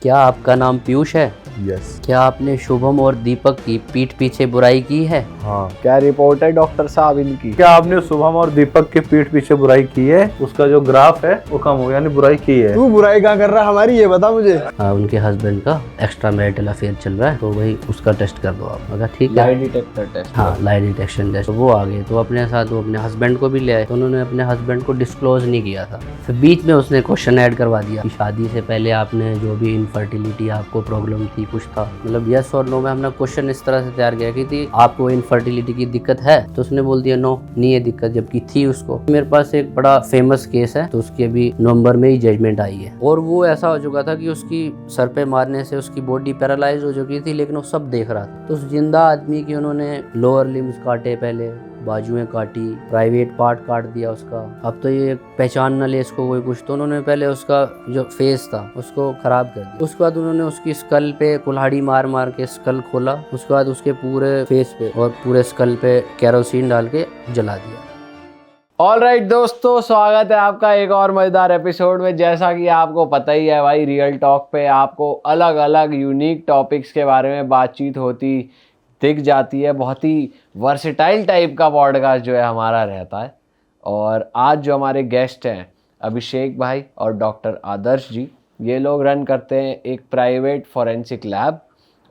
क्या आपका नाम पीयूष है? यस। क्या आपने शुभम और दीपक की पीठ पीछे बुराई की है? हाँ। क्या रिपोर्ट है डॉक्टर साहब इनकी? क्या आपने शुभम और दीपक के पीठ पीछे बुराई की है? उसका जो ग्राफ है वो कम हो गया, यानी बुराई की है। तू बुराई कहाँ कर रहा है हमारी, ये बता मुझे। उनके हस्बैंड का एक्स्ट्रा मैरिटल अफेयर चल रहा है, तो वही उसका टेस्ट कर दो आप। अगर ठीक है, लाई डिटेक्टर टेस्ट। हाँ लाई डिटेक्शन टेस्ट। तो वो आ गए, तो अपने साथ वो अपने हस्बैंड को भी ले आए, तो उन्होंने अपने हस्बैंड को डिस्क्लोज नहीं किया था। फिर बीच में उसने क्वेश्चन ऐड करवा दिया कि शादी से पहले आपने जो भी इनफर्टिलिटी आपको प्रॉब्लम थी कुछ था, मतलब यस और नो में हमने क्वेश्चन इस तरह से तैयार किया कि थी आपको इनफर्टिलिटी की दिक्कत है, तो उसने बोल दिया नो नहीं है दिक्कत, जबकि थी उसको। मेरे पास एक बड़ा फेमस केस है, तो उसकी अभी नवंबर में ही जजमेंट आई है, और वो ऐसा हो चुका था कि उसकी सर पे मारने से उसकी बॉडी पैरालाइज हो चुकी थी, लेकिन वो सब देख रहा था। तो उस जिंदा आदमी की उन्होंने लोअर लिम्स काटे, पहले बाजुएं काटी, प्राइवेट पार्ट काट दिया उसका। अब तो ये पहचान न ले इसको कोई कुछ, तो उन्होंने पहले उसका जो फेस था उसको खराब कर दिया। उसके बाद उन्होंने उसकी स्कल पे कुल्हाड़ी मार मार के स्कल खोला, उसके बाद उसके पूरे फेस पे और पूरे स्कल पे केरोसिन डाल के जला दिया। ऑलराइट दोस्तों, स्वागत है आपका एक और मजेदार एपिसोड में। जैसा कि आपको पता ही है भाई, रियल टॉक पे आपको अलग अलग यूनिक टॉपिक्स के बारे में बातचीत होती दिख जाती है। बहुत ही वर्सेटाइल टाइप का पॉडकास्ट जो है हमारा रहता है। और आज जो हमारे गेस्ट हैं अभिषेक भाई और डॉक्टर आदर्श जी, ये लोग रन करते हैं एक प्राइवेट फॉरेंसिक लैब।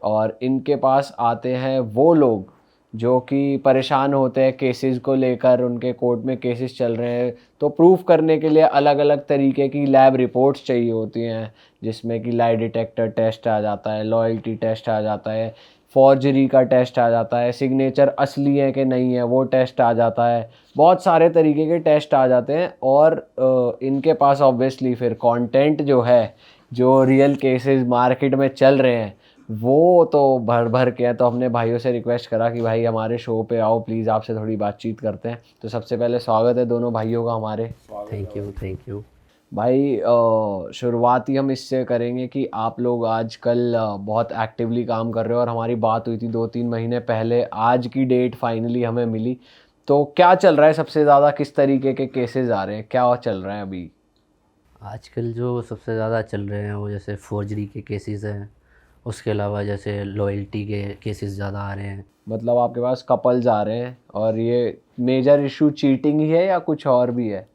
और इनके पास आते हैं वो लोग जो कि परेशान होते हैं केसेस को लेकर, उनके कोर्ट में केसेस चल रहे हैं, तो प्रूफ करने के लिए अलग अलग तरीके की लैब रिपोर्ट्स चाहिए होती हैं, जिसमें कि लाई डिटेक्टर टेस्ट आ जाता है, लॉयल्टी टेस्ट आ जाता है, फॉर्जरी का टेस्ट आ जाता है, सिग्नेचर असली है कि नहीं है वो टेस्ट आ जाता है, बहुत सारे तरीके के टेस्ट आ जाते हैं। और इनके पास ऑब्वियसली फिर कंटेंट जो है, जो रियल केसेस मार्केट में चल रहे हैं वो तो भर भर के हैं। तो हमने भाइयों से रिक्वेस्ट करा कि भाई हमारे शो पे आओ प्लीज़, आपसे थोड़ी बातचीत करते हैं। तो सबसे पहले स्वागत है दोनों भाइयों का हमारे। थैंक यू भाई शुरुआत ही हम इससे करेंगे कि आप लोग आजकल बहुत एक्टिवली काम कर रहे हो, और हमारी बात हुई थी 2-3 महीने पहले, आज की डेट फाइनली हमें मिली। तो क्या चल रहा है सबसे ज़्यादा, किस तरीके के केसेस आ रहे हैं, क्या चल रहा है अभी? आजकल जो सबसे ज़्यादा चल रहे हैं वो जैसे फोर्जरी के केसेस हैं, उसके अलावा जैसे लॉयल्टी के केसेस ज़्यादा आ रहे हैं। मतलब आपके पास कपल्स आ रहे हैं, और ये मेजर इशू चीटिंग ही है या कुछ और भी है?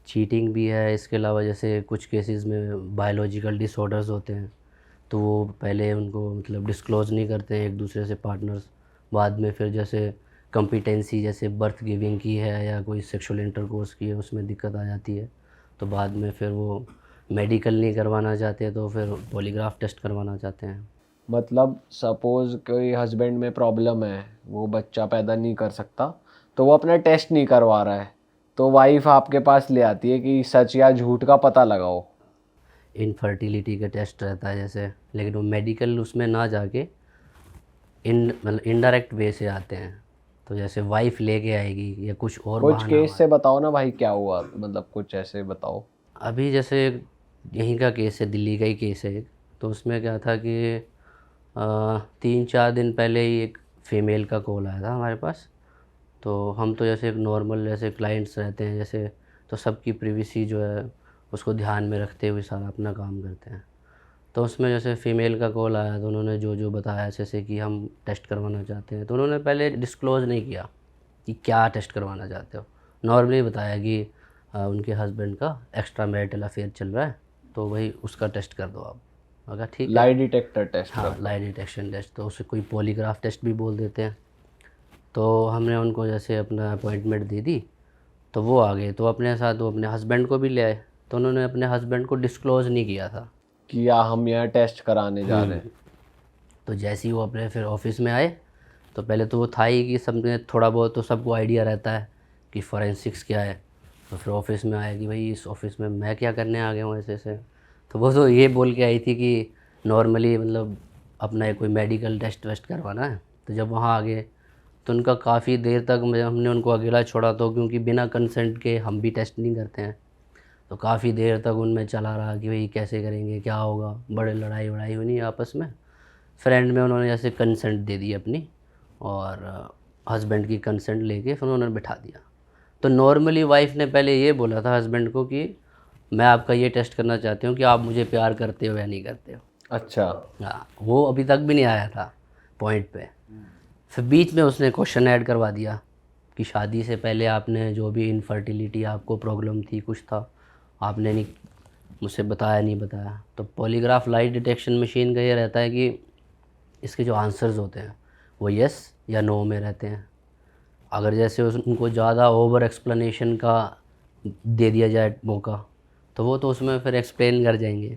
चीटिंग भी है, इसके अलावा जैसे कुछ केसेस में बायोलॉजिकल डिसऑर्डर्स होते हैं, तो वो पहले उनको मतलब डिस्क्लोज़ नहीं करते हैं एक दूसरे से पार्टनर्स। बाद में फिर जैसे कॉम्पिटेंसी जैसे बर्थ गिविंग की है या कोई सेक्सुअल इंटरकोर्स की है, उसमें दिक्कत आ जाती है, तो बाद में फिर वो मेडिकल नहीं करवाना चाहते, तो फिर पॉलीग्राफ टेस्ट करवाना चाहते हैं। मतलब सपोज़ कोई हस्बैंड में प्रॉब्लम है, वो बच्चा पैदा नहीं कर सकता, तो वो अपना टेस्ट नहीं करवा रहा है, तो वाइफ आपके पास ले आती है कि सच या झूठ का पता लगाओ। इनफर्टिलिटी का टेस्ट रहता है जैसे, लेकिन वो मेडिकल उसमें ना जाके मतलब इनडायरेक्ट वे से आते हैं, तो जैसे वाइफ लेके आएगी या कुछ और कुछ बहाना केस से बताओ ना भाई, क्या हुआ, मतलब कुछ ऐसे बताओ। अभी जैसे यहीं का केस है, दिल्ली का ही केस है एक। तो उसमें क्या था कि 3-4 दिन पहले ही एक फ़ीमेल का कॉल आया था हमारे पास। तो हम तो जैसे एक नॉर्मल जैसे क्लाइंट्स रहते हैं जैसे, तो सबकी प्रिवेसी जो है उसको ध्यान में रखते हुए सारा अपना काम करते हैं। तो उसमें जैसे फ़ीमेल का कॉल आया, तो उन्होंने जो जो बताया जैसे कि हम टेस्ट करवाना चाहते हैं, तो उन्होंने पहले डिस्क्लोज़ नहीं किया कि क्या टेस्ट करवाना चाहते हो। नॉर्मली बताया कि उनके हस्बैंड का एक्स्ट्रा मैरिटल अफेयर चल रहा है, तो वही उसका टेस्ट कर दो आप। अगर ठीक है, लाई डिटेक्टर टेस्ट। हाँ लाई डिटेक्शन टेस्ट, तो उसे कोई पॉलीग्राफ टेस्ट भी बोल देते हैं। तो हमने उनको जैसे अपना अपॉइंटमेंट दे दी, तो वो आ गए, तो अपने साथ वो अपने हस्बैंड को भी ले आए, तो उन्होंने अपने हस्बैंड को डिस्क्लोज़ नहीं किया था कि या हम यहाँ टेस्ट कराने जा रहे हैं। तो जैसे ही वो अपने फिर ऑफिस में आए, तो पहले तो वो था ही कि सबने थोड़ा बहुत तो सबको आइडिया रहता है कि फॉरेंसिक्स क्या है। तो फिर ऑफिस में आया कि भाई इस ऑफिस में मैं क्या करने आ गया हूँ ऐसे ऐसे। तो वो तो ये बोल के आई थी कि नॉर्मली मतलब अपना एक कोई मेडिकल टेस्ट वेस्ट करवाना है। तो जब वहाँ आ गए, तो उनका काफ़ी देर तक हमने उनको अकेला छोड़ा, तो क्योंकि बिना कंसेंट के हम भी टेस्ट नहीं करते हैं, तो काफ़ी देर तक उनमें चला रहा कि भाई कैसे करेंगे, क्या होगा, बड़े लड़ाई वड़ाई हुई आपस में। फ्रेंड में उन्होंने जैसे कंसेंट दे दी अपनी, और हस्बैंड की कंसेंट लेके फिर उन्होंने बिठा दिया। तो नॉर्मली वाइफ ने पहले ये बोला था हस्बैंड को कि मैं आपका ये टेस्ट करना चाहती हूँ कि आप मुझे प्यार करते हो या नहीं करते हो। अच्छा। हाँ, वो अभी तक भी नहीं आया था पॉइंट पे। फिर बीच में उसने क्वेश्चन ऐड करवा दिया कि शादी से पहले आपने जो भी इनफर्टिलिटी आपको प्रॉब्लम थी कुछ था, आपने नहीं मुझसे बताया, नहीं बताया। तो पॉलीग्राफ लाइट डिटेक्शन मशीन का ये रहता है कि इसके जो आंसर्स होते हैं वो यस या नो में रहते हैं। अगर जैसे उनको ज़्यादा ओवर एक्सप्लेनेशन का दे दिया जाए मौका, तो वो तो उसमें फिर एक्सप्लेन कर जाएंगे।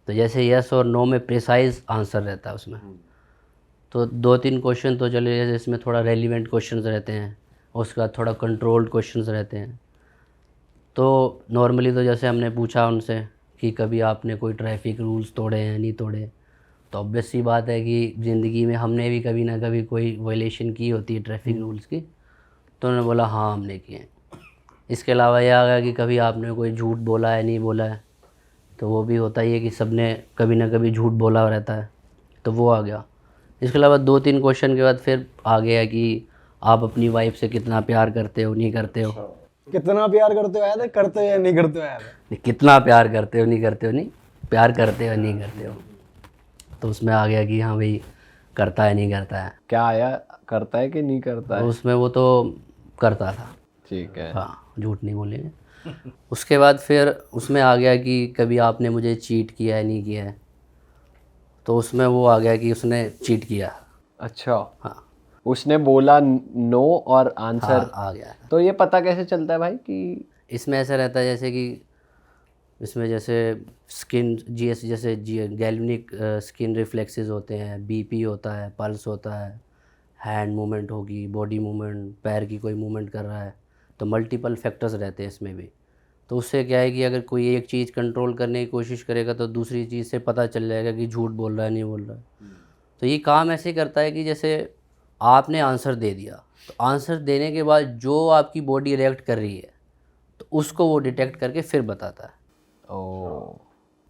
तो जैसे यस और नो में प्रिसाइज आंसर रहता है उसमें। तो 2-3 क्वेश्चन तो चले, जैसे इसमें थोड़ा रेलिवेंट क्वेश्चंस रहते हैं, उसके बाद थोड़ा कंट्रोल्ड क्वेश्चंस रहते हैं। तो नॉर्मली तो जैसे हमने पूछा उनसे कि कभी आपने कोई ट्रैफिक रूल्स तोड़े हैं, नहीं तोड़े, तो ऑब्वियस सी बात है कि ज़िंदगी में हमने भी कभी ना कभी कोई वायलेशन की होती है ट्रैफिक रूल्स की। तो उन्होंने बोला हाँ हमने किए हैं। इसके अलावा यह आ गया कि कभी आपने कोई झूठ बोला है, नहीं बोला है, तो वो भी होता ही है कि सबने कभी ना कभी झूठ बोला रहता है, तो वो आ गया। इसके अलावा 2-3 क्वेश्चन के बाद फिर आ गया कि आप अपनी वाइफ से कितना प्यार करते हो, नहीं करते हो। कितना प्यार करते हो याद है, करते हो या नहीं करते हो याद है? नहीं, कितना प्यार करते हो, नहीं करते हो, नहीं प्यार करते हो, नहीं करते हो। तो उसमें आ गया कि हाँ भाई करता है, नहीं करता है। क्या आया, करता है कि नहीं करता तो है? उसमें वो तो करता था। ठीक है। हाँ, झूठ नहीं बोलेंगे। उसके बाद फिर उसमें आ गया कि कभी आपने मुझे चीट किया है, नहीं किया है। तो उसमें वो आ गया कि उसने चीट किया। अच्छा। हाँ उसने बोला नो और आंसर। हाँ, आ गया। तो ये पता कैसे चलता है भाई कि इसमें ऐसा रहता है जैसे कि इसमें जैसे स्किन जीएस जैसे गैल्वेनिक स्किन रिफ्लेक्सेस होते हैं, बीपी होता है, पल्स होता है, हैंड मूवमेंट होगी, बॉडी मूवमेंट, पैर की कोई मूवमेंट कर रहा है, तो मल्टीपल फैक्टर्स रहते हैं इसमें भी। तो उससे क्या है कि अगर कोई एक चीज़ कंट्रोल करने की कोशिश करेगा तो दूसरी चीज़ से पता चल जाएगा कि झूठ बोल रहा है, नहीं बोल रहा है। तो ये काम ऐसे करता है कि जैसे आपने आंसर दे दिया, तो आंसर देने के बाद जो आपकी बॉडी रिएक्ट कर रही है तो उसको वो डिटेक्ट करके फिर बताता है। ओ,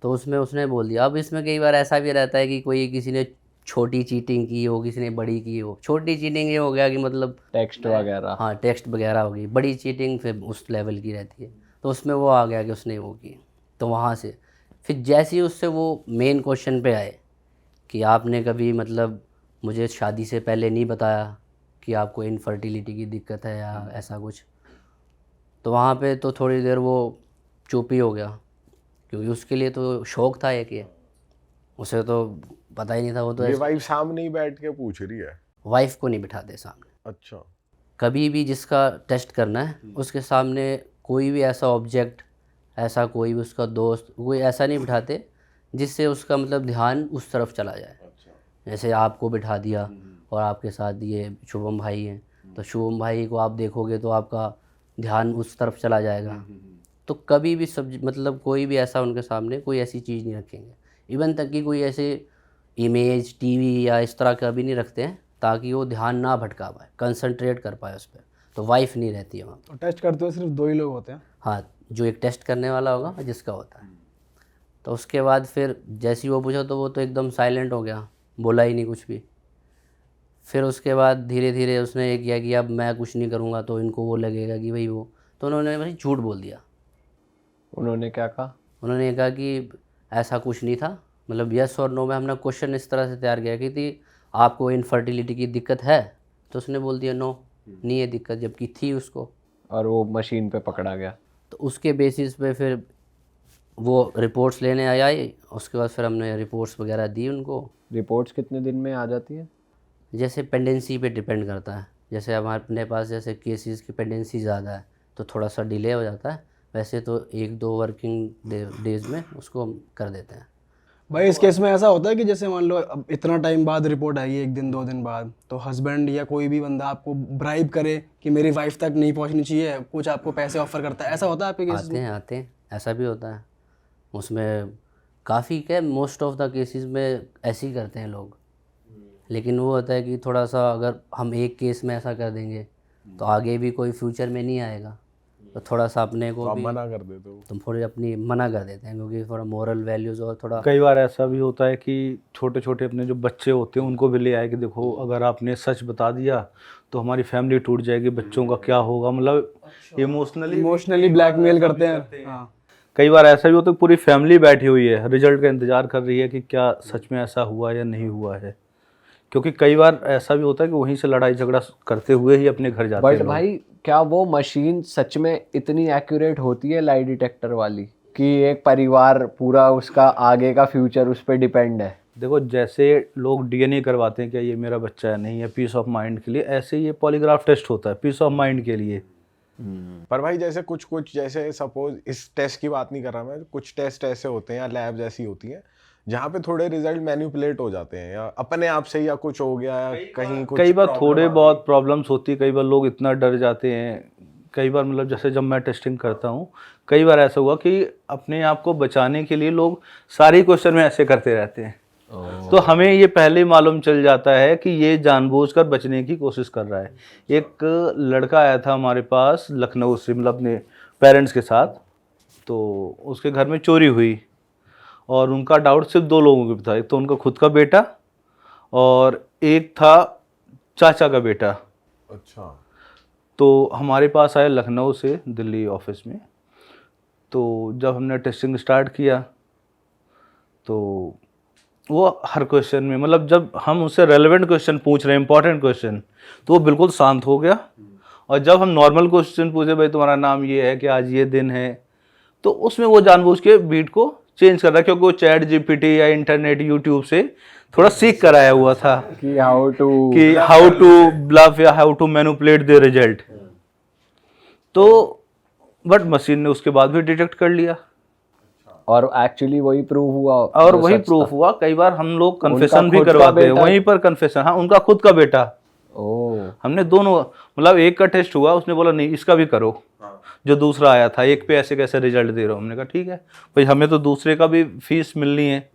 तो उसमें उसने बोल दिया। अब इसमें कई बार ऐसा भी रहता है कि कोई किसी ने छोटी चीटिंग की हो, किसी ने बड़ी की हो। छोटी चीटिंग ये हो गया कि मतलब टेक्स्ट वगैरह। हाँ टेक्स्ट वगैरह हो गई। बड़ी चीटिंग फिर उस लेवल की रहती है। तो उसमें वो आ गया कि उसने वो की। तो वहाँ से फिर जैसे ही उससे वो मेन क्वेश्चन पे आए कि आपने कभी मतलब मुझे शादी से पहले नहीं बताया कि आपको इनफर्टिलिटी की दिक्कत है या ऐसा कुछ, तो वहाँ पे तो थोड़ी देर वो चुप ही हो गया, क्योंकि उसके लिए तो शौक था एक ये, उसे तो पता ही नहीं था। वो तो ये वाइफ सामने ही बैठ के पूछ रही है? वाइफ को नहीं बिठाते सामने। अच्छा। कभी भी जिसका टेस्ट करना है उसके सामने कोई भी ऐसा ऑब्जेक्ट, ऐसा कोई भी उसका दोस्त, कोई ऐसा नहीं बिठाते जिससे उसका मतलब ध्यान उस तरफ चला जाए। जैसे आपको बिठा दिया और आपके साथ ये शुभम भाई हैं, तो शुभम भाई को आप देखोगे तो आपका ध्यान उस तरफ चला जाएगा। तो कभी भी सब मतलब कोई भी ऐसा उनके सामने कोई ऐसी चीज़ नहीं रखेंगे। इवन तक कि कोई ऐसे इमेज टीवी या इस तरह का भी नहीं रखते हैं ताकि वो ध्यान ना भटका पाए, कंसंट्रेट कर पाए उस पर। तो वाइफ नहीं रहती है वहाँ पर। तो टेस्ट करते हुए सिर्फ 2 ही लोग होते हैं? हाँ, जो एक टेस्ट करने वाला होगा जिसका होता है। तो उसके बाद फिर जैसे ही वो पूछा तो वो तो एकदम साइलेंट हो गया, बोला ही नहीं कुछ भी। फिर उसके बाद धीरे धीरे उसने ये किया कि अब मैं कुछ नहीं करूँगा तो इनको वो लगेगा कि भाई वो, तो उन्होंने भाई झूठ बोल दिया। उन्होंने क्या कहा? उन्होंने ये कहा कि ऐसा कुछ नहीं था, मतलब यस और नो में हमने क्वेश्चन इस तरह से तैयार किया कि थी आपको इनफर्टिलिटी की दिक्कत है, तो उसने बोल दिया नो, नहीं है दिक्कत, जबकि थी उसको। और वो मशीन पे पकड़ा गया। तो उसके बेसिस पे फिर वो रिपोर्ट्स लेने आई। उसके बाद फिर हमने रिपोर्ट्स वगैरह दी उनको। रिपोर्ट्स कितने दिन में आ जाती है? जैसे पेंडेंसी पे डिपेंड करता है। जैसे हमारे अपने पास जैसे केसेस की पेंडेंसी ज़्यादा है तो थोड़ा सा डिले हो जाता है, वैसे तो 1-2 वर्किंग डेज में उसको हम कर देते हैं। भाई इस केस में ऐसा होता है कि जैसे मान लो अब इतना टाइम बाद रिपोर्ट आई है, 1 दिन 2 दिन बाद, तो हस्बैंड या कोई भी बंदा आपको ब्राइब करे कि मेरी वाइफ तक नहीं पहुंचनी चाहिए, कुछ आपको पैसे ऑफर करता है, ऐसा होता है आपके केस में? आते हैं, ऐसा भी होता है। उसमें काफ़ी क्या, मोस्ट ऑफ द केसेस में ऐसे ही करते हैं लोग। लेकिन वो होता है कि थोड़ा सा अगर हम एक केस में ऐसा कर देंगे तो आगे भी कोई फ्यूचर में नहीं आएगा, तो थोड़ा सा अपने को आप भी मना कर देते हो? तुम थोड़ी अपनी मना कर देते हैं, क्योंकि थोड़ा मोरल वैल्यूज़ और थोड़ा कई बार ऐसा भी होता है कि छोटे छोटे अपने जो बच्चे होते हैं उनको भी ले आए कि देखो अगर आपने सच बता दिया तो हमारी फैमिली टूट जाएगी, बच्चों का क्या होगा, मतलब इमोशनली इमोशनली ब्लैकमेल करते हैं। हाँ, कई बार ऐसा भी होता है पूरी फैमिली बैठी हुई है, रिजल्ट का इंतज़ार कर रही है कि क्या सच में ऐसा हुआ या नहीं हुआ है, क्योंकि कई बार ऐसा भी होता है कि वहीं से लड़ाई झगड़ा करते हुए ही अपने घर जाते हैं बट लोग। भाई क्या वो मशीन सच में इतनी एक्यूरेट होती है लाई डिटेक्टर वाली कि एक परिवार पूरा उसका आगे का फ्यूचर उस पर डिपेंड है? देखो, जैसे लोग डीएनए करवाते हैं क्या ये मेरा बच्चा है नहीं है पीस ऑफ माइंड के लिए, ऐसे ये पॉलीग्राफ टेस्ट होता है पीस ऑफ माइंड के लिए। पर भाई जैसे कुछ कुछ, जैसे सपोज इस टेस्ट की बात नहीं कर रहा मैं, कुछ टेस्ट ऐसे होते हैं या लैब्स ऐसी होती हैं जहाँ पे थोड़े रिजल्ट मैनिपुलेट हो जाते हैं या अपने आप से, या कुछ हो गया या कहीं कुछ कई बार problem थोड़े आ गई। बहुत प्रॉब्लम्स होती है, कई बार लोग इतना डर जाते हैं। कई बार मतलब जैसे जब मैं टेस्टिंग करता हूँ, कई बार ऐसा हुआ कि अपने आप को बचाने के लिए लोग सारे क्वेश्चन में ऐसे करते रहते हैं, तो हमें ये पहले ही मालूम चल जाता है कि ये जानबूझकर बचने की कोशिश कर रहा है। एक लड़का आया था हमारे पास लखनऊ से, मतलब अपने पेरेंट्स के साथ, तो उसके घर में चोरी हुई और उनका डाउट सिर्फ 2 लोगों के था, एक तो उनका खुद का बेटा और एक था चाचा का बेटा। अच्छा। तो हमारे पास आए लखनऊ से दिल्ली ऑफिस में। तो जब हमने टेस्टिंग स्टार्ट किया तो वो हर क्वेश्चन में, मतलब जब हम उससे रेलेवेंट क्वेश्चन पूछ रहे हैं, इंपॉर्टेंट क्वेश्चन, तो वो बिल्कुल शांत हो गया। और जब हम नॉर्मल क्वेश्चन पूछे, भाई तुम्हारा नाम ये है कि आज ये दिन है, तो उसमें वो जानबूझ के बीट को चेंज कर रहा है, क्योंकि वो चैट जीपीटी या इंटरनेट यूट्यूब से थोड़ा सीख कर आया हुआ था कि हाउ टू ब्लफ या how to manipulate the result. तो बट मशीन ने उसके बाद भी डिटेक्ट कर लिया और एक्चुअली वही प्रूव हुआ और जो वही सच प्रूफ था। हुआ। कई बार हम लोग उनका कन्फेशन भी खुद का करवाते हैं बेटा- वहीं पर कन्फेशन। हाँ, उनका खुद का बेटा। ओह, हमने दोनों, मतलब एक का टेस्ट हुआ, उसने बोला नहीं इसका भी करो, जो दूसरा आया था, एक पे ऐसे कैसे रिजल्ट दे रहे हो। हमने कहा ठीक है भाई, हमें तो दूसरे का भी फीस मिलनी है,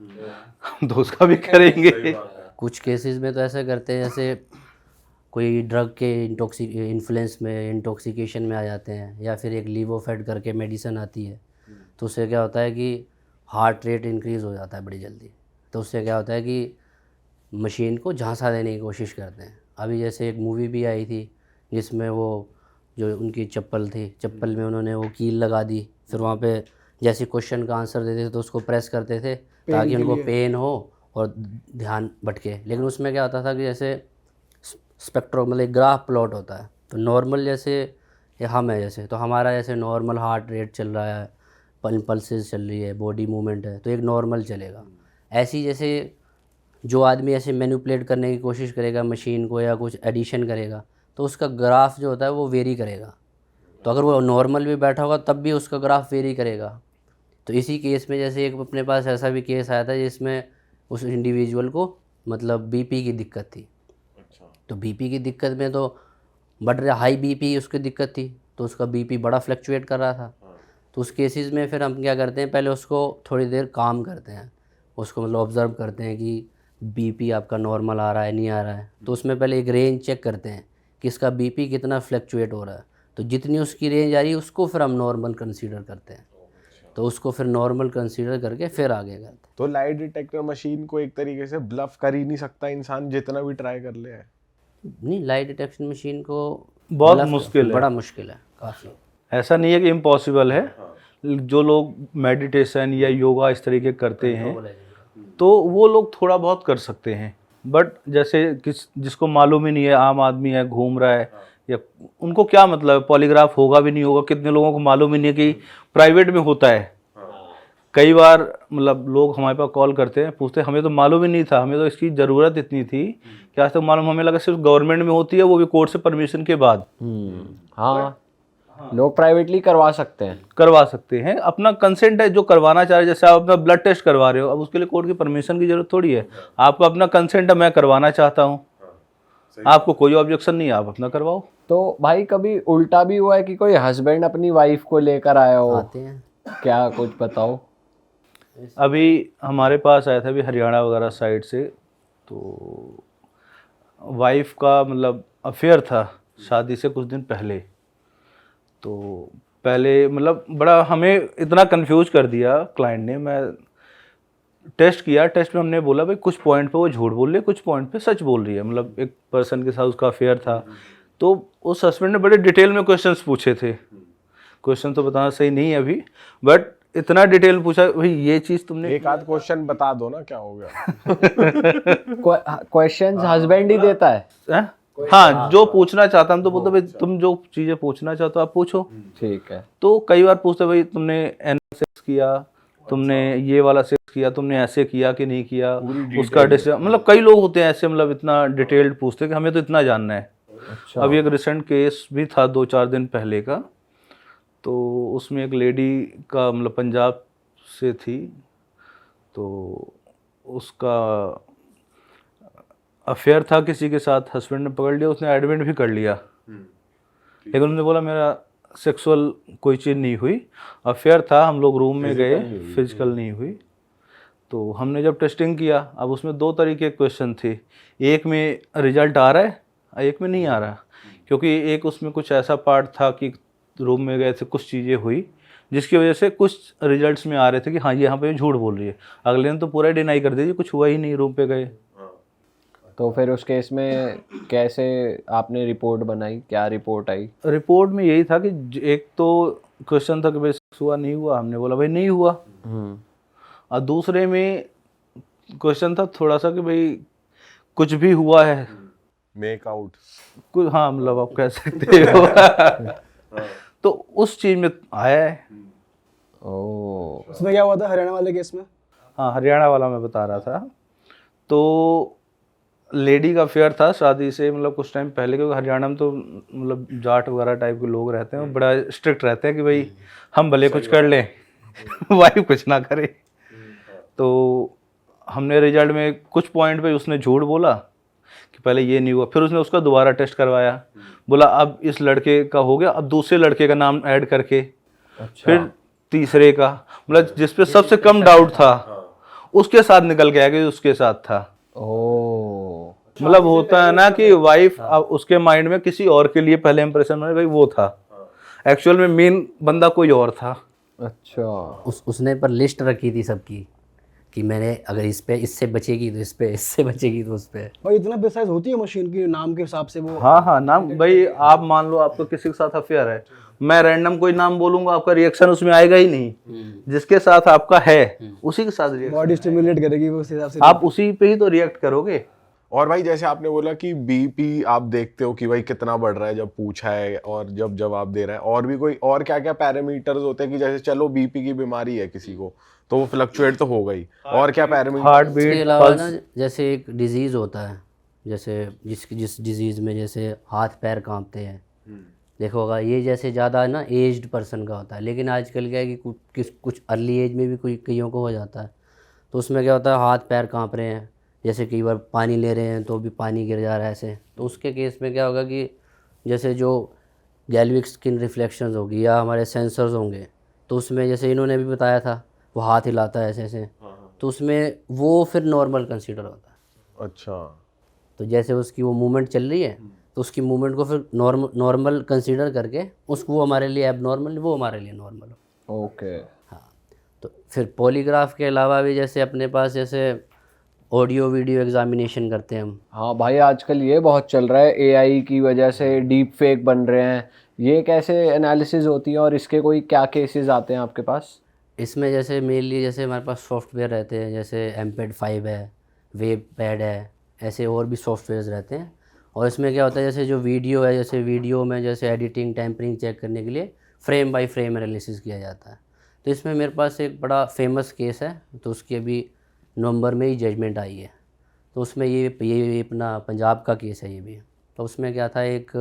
हम तो उसका भी करेंगे। कुछ केसेस में तो ऐसा करते हैं जैसे कोई ड्रग के इन्फ्लुएंस में, इंटॉक्सिकेशन में आ जाते हैं, या फिर एक लीवोफेड करके मेडिसिन आती है, तो उससे क्या होता है कि हार्ट रेट इंक्रीज़ हो जाता है बड़ी जल्दी। तो उससे क्या होता है कि मशीन को झांसा देने की कोशिश करते हैं। अभी जैसे एक मूवी भी आई थी जिसमें वो जो उनकी चप्पल थी, चप्पल में उन्होंने वो कील लगा दी, फिर वहाँ पे जैसे क्वेश्चन का आंसर देते थे तो उसको प्रेस करते थे ताकि उनको पेन हो और ध्यान भटके। लेकिन उसमें क्या होता था कि जैसे स्पेक्ट्रो, मतलब एक ग्राफ प्लॉट होता है, तो नॉर्मल जैसे ये हम है जैसे, तो हमारा जैसे नॉर्मल हार्ट रेट चल रहा है, पल्सेस चल रही है, बॉडी मूवमेंट है, तो एक नॉर्मल चलेगा। ऐसी जैसे जो आदमी ऐसे मैनिपुलेट करने की कोशिश करेगा मशीन को या कुछ एडिशन करेगा, तो उसका ग्राफ जो होता है वो वेरी करेगा। तो अगर वो नॉर्मल भी बैठा होगा तब भी उसका ग्राफ वेरी करेगा। तो इसी केस में जैसे एक अपने पास ऐसा भी केस आया था जिसमें उस इंडिविजुअल को मतलब बीपी की दिक्कत थी। तो बीपी की दिक्कत में तो बढ़ रहा, हाई बीपी उसकी दिक्कत थी, तो उसका बीपी बड़ा फ्लक्चुएट कर रहा था। तो उस केसेस में फिर हम क्या करते हैं, पहले उसको थोड़ी देर काम करते हैं, उसको मतलब ऑब्ज़र्व करते हैं कि बीपी आपका नॉर्मल आ रहा है नहीं आ रहा है। तो उसमें पहले एक रेंज चेक करते हैं कि इसका बीपी कितना फ्लक्चुएट हो रहा है। तो जितनी उसकी रेंज आ रही है उसको फिर हम नॉर्मल कंसीडर करते हैं, तो उसको फिर नॉर्मल कंसीडर करके फिर आगे करते हैं। तो लाई डिटेक्टर मशीन को एक तरीके से ब्लफ कर ही नहीं सकता इंसान, जितना भी ट्राई कर ले। नहीं, लाई डिटेक्शन मशीन को बहुत bluff मुश्किल है। बड़ा मुश्किल है काफ़ी। ऐसा नहीं है कि इम्पॉसिबल है। जो लोग मेडिटेशन या योगा इस तरीके करते हैं तो वो लोग थोड़ा बहुत कर सकते हैं, बट जैसे जिसको मालूम ही नहीं है, आम आदमी है घूम रहा है, या उनको क्या मतलब पॉलीग्राफ होगा भी नहीं होगा, कितने लोगों को मालूम ही नहीं है कि प्राइवेट में होता है। कई बार मतलब लोग हमारे पास कॉल करते हैं, पूछते हैं हमें तो मालूम ही नहीं था, हमें तो इसकी ज़रूरत इतनी थी कि आज तक मालूम, हमें लगा सिर्फ गवर्नमेंट में होती है, वो भी कोर्ट से परमिशन के बाद। हाँ, लोग प्राइवेटली करवा सकते हैं। करवा सकते हैं, अपना कंसेंट है जो करवाना चाह रहे हैं। जैसे आप अपना ब्लड टेस्ट करवा रहे हो, अब उसके लिए कोर्ट की परमिशन की जरूरत थोड़ी है, आपका अपना कंसेंट है, मैं करवाना चाहता हूँ, आपको कोई ऑब्जेक्शन नहीं है, आप अपना करवाओ। तो भाई कभी उल्टा भी हुआ है कि कोई हस्बैंड अपनी वाइफ को लेकर आया हो? आते हैं। क्या कुछ बताओ। अभी हमारे पास आया था अभी हरियाणा वगैरह साइड से, तो वाइफ का मतलब अफेयर था शादी से कुछ दिन पहले। तो पहले मतलब बड़ा हमें इतना कंफ्यूज कर दिया क्लाइंट ने। मैं टेस्ट किया, टेस्ट में हमने बोला भाई कुछ पॉइंट पे वो झूठ बोल रही है, कुछ पॉइंट पे सच बोल रही है। मतलब एक पर्सन के साथ उसका अफेयर था, तो उस हस्बैंड ने बड़े डिटेल में क्वेश्चंस पूछे थे। क्वेश्चन तो बताना सही नहीं है अभी, बट इतना डिटेल पूछा भाई ये चीज़ तुमने एक आध क्वेश्चन बता दो ना, क्या हो गया? क्वेश्चंस हस्बैंड ही देता है? हैं? हाँ, जो पूछना चाहता हम तो बोलते भाई तुम जो चीज़ें पूछना चाहते हो आप पूछो। ठीक है। तो कई बार पूछते भाई तुमने एनल सेक्स किया, तुमने ये वाला सेक्स किया, तुमने ऐसे किया कि नहीं किया, उसका मतलब कई लोग होते हैं ऐसे, मतलब इतना डिटेल्ड पूछते हैं कि हमें तो इतना जानना है। अच्छा। अभी एक रिसेंट केस भी था 2-4 दिन पहले का, तो उसमें एक लेडी का मतलब पंजाब से थी, तो उसका अफेयर था किसी के साथ, हस्बैंड ने पकड़ लिया, उसने एडमिट भी कर लिया, लेकिन उन्होंने बोला मेरा सेक्सुअल कोई चीज़ नहीं हुई, अफेयर था, हम लोग रूम में गए, फिजिकल नहीं हुई। तो हमने जब टेस्टिंग किया, अब उसमें 2 तरीके के क्वेश्चन थे, एक में रिजल्ट आ रहा है, एक में नहीं आ रहा, क्योंकि एक उसमें कुछ ऐसा पार्ट था कि रूम में गए थे, कुछ चीज़ें हुई जिसकी वजह से कुछ रिजल्ट्स में आ रहे थे कि हाँ ये यहाँ पे झूठ बोल रही है, अगले दिन तो पूरा डिनाई कर दीजिए कुछ हुआ ही नहीं, रूम पे गए। तो फिर उस केस में कैसे आपने रिपोर्ट बनाई, क्या रिपोर्ट आई? रिपोर्ट में यही था कि एक तो क्वेश्चन था कि भाई सेक्स हुआ नहीं हुआ, हमने बोला भाई नहीं हुआ, और दूसरे में क्वेश्चन था थोड़ा सा कि भाई कुछ भी हुआ है, मेक आउट कुछ, हाँ मतलब आप कह सकते हो। तो उस चीज़ में आया है। ओह। उसमें क्या हुआ था हरियाणा वाले केस में? हाँ, हरियाणा वाला मैं बता रहा था। तो लेडी का अफेयर था शादी से मतलब कुछ टाइम पहले, क्योंकि हरियाणा में तो मतलब जाट वगैरह टाइप के लोग रहते हैं, बड़ा स्ट्रिक्ट रहते हैं कि भाई हम भले कुछ कर लें वाइफ कुछ ना करे। तो हमने रिजल्ट में कुछ पॉइंट पे उसने झूठ बोला कि पहले ये नहीं हुआ, फिर उसने उसका दोबारा टेस्ट करवाया, बोला अब इस लड़के का हो गया, अब दूसरे लड़के का नाम ऐड करके, फिर तीसरे का, मतलब जिस पे सबसे कम डाउट था उसके साथ निकल गया कि उसके साथ था। ओह। मतलब होता है ना कि वाइफ उसके माइंड में किसी और के लिए पहले इंप्रेशन में भाई वो था, एक्चुअल में मेन बंदा कोई और था। अच्छा। उसने पर लिस्ट रखी थी सबकी कि मैंने अगर इस पे इससे बचेगी तो इस पे, इससे बचेगी तो उस पे। भाई इतना प्रिसाइज होती है मशीन की नाम के हिसाब से वो? हाँ हाँ, नाम भाई आप मान लो आपको किसी के साथ अफेयर है, मैं रैंडम कोई नाम बोलूंगा आपका रिएक्शन उसमें आएगा ही नहीं, जिसके साथ आपका है उसी के साथ रिएक्शन, बॉडी स्टिमुलेट करेगी वो उस हिसाब से, आप उसी पे ही तो रिएक्ट करोगे। और भाई जैसे आपने बोला कि बीपी आप देखते हो कि भाई कितना बढ़ रहा है जब पूछा है और जब जवाब दे रहा है, और भी कोई और क्या क्या पैरामीटर्स होते हैं कि जैसे चलो बीपी की बीमारी है किसी को तो वो फ्लक्चुएट तो होगा ही, और क्या पैरामीटर? हार्ट इसके बीट, अलावा पल्स। ना जैसे एक डिजीज़ होता है, जैसे जिस डिजीज़ में जैसे हाथ पैर कांपते हैं, देखो होगा ये जैसे ज़्यादा ना एज्ड पर्सन का होता है, लेकिन आजकल क्या है कि कुछ अर्ली एज में भी कोई कईयों को हो जाता है। तो उसमें क्या होता है हाथ पैर कांप रहे हैं, जैसे कई बार पानी ले रहे हैं तो भी पानी गिर जा रहा है ऐसे, तो उसके केस में क्या होगा कि जैसे जो गैल्विक स्किन रिफ्लेक्शंस होगी या हमारे सेंसर्स होंगे, तो उसमें जैसे इन्होंने भी बताया था वो हाथ हिलाता है ऐसे ऐसे, तो उसमें वो फिर नॉर्मल कंसीडर होता है। अच्छा। तो जैसे उसकी वो मूवमेंट चल रही है तो उसकी मूवमेंट को फिर नॉर्मल कंसीडर करके उसको वो हमारे लिए एबनॉर्मल, वो हमारे लिए नॉर्मल हो। ओके। हाँ, तो फिर पॉलीग्राफ के अलावा भी जैसे अपने पास जैसे ऑडियो वीडियो एग्जामिनेशन करते हैं हम। हाँ भाई आजकल ये बहुत चल रहा है, एआई की वजह से डीप फेक बन रहे हैं, ये कैसे एनालिसिस होती है और इसके कोई क्या केसेस आते हैं आपके पास? इसमें जैसे मेनली जैसे हमारे पास सॉफ्टवेयर रहते हैं, जैसे एमपेड 5 है, वेब पैड है, ऐसे और भी सॉफ्टवेयर्स रहते हैं। और इसमें क्या होता है जैसे जो वीडियो है, जैसे वीडियो में जैसे एडिटिंग टेम्परिंग चेक करने के लिए फ्रेम बाय फ्रेम एनालिसिस किया जाता है। तो इसमें मेरे पास एक बड़ा फेमस केस है, तो उसकी अभी नवंबर में ही जजमेंट आई है। तो उसमें ये अपना पंजाब का केस है ये भी। तो उसमें क्या था, एक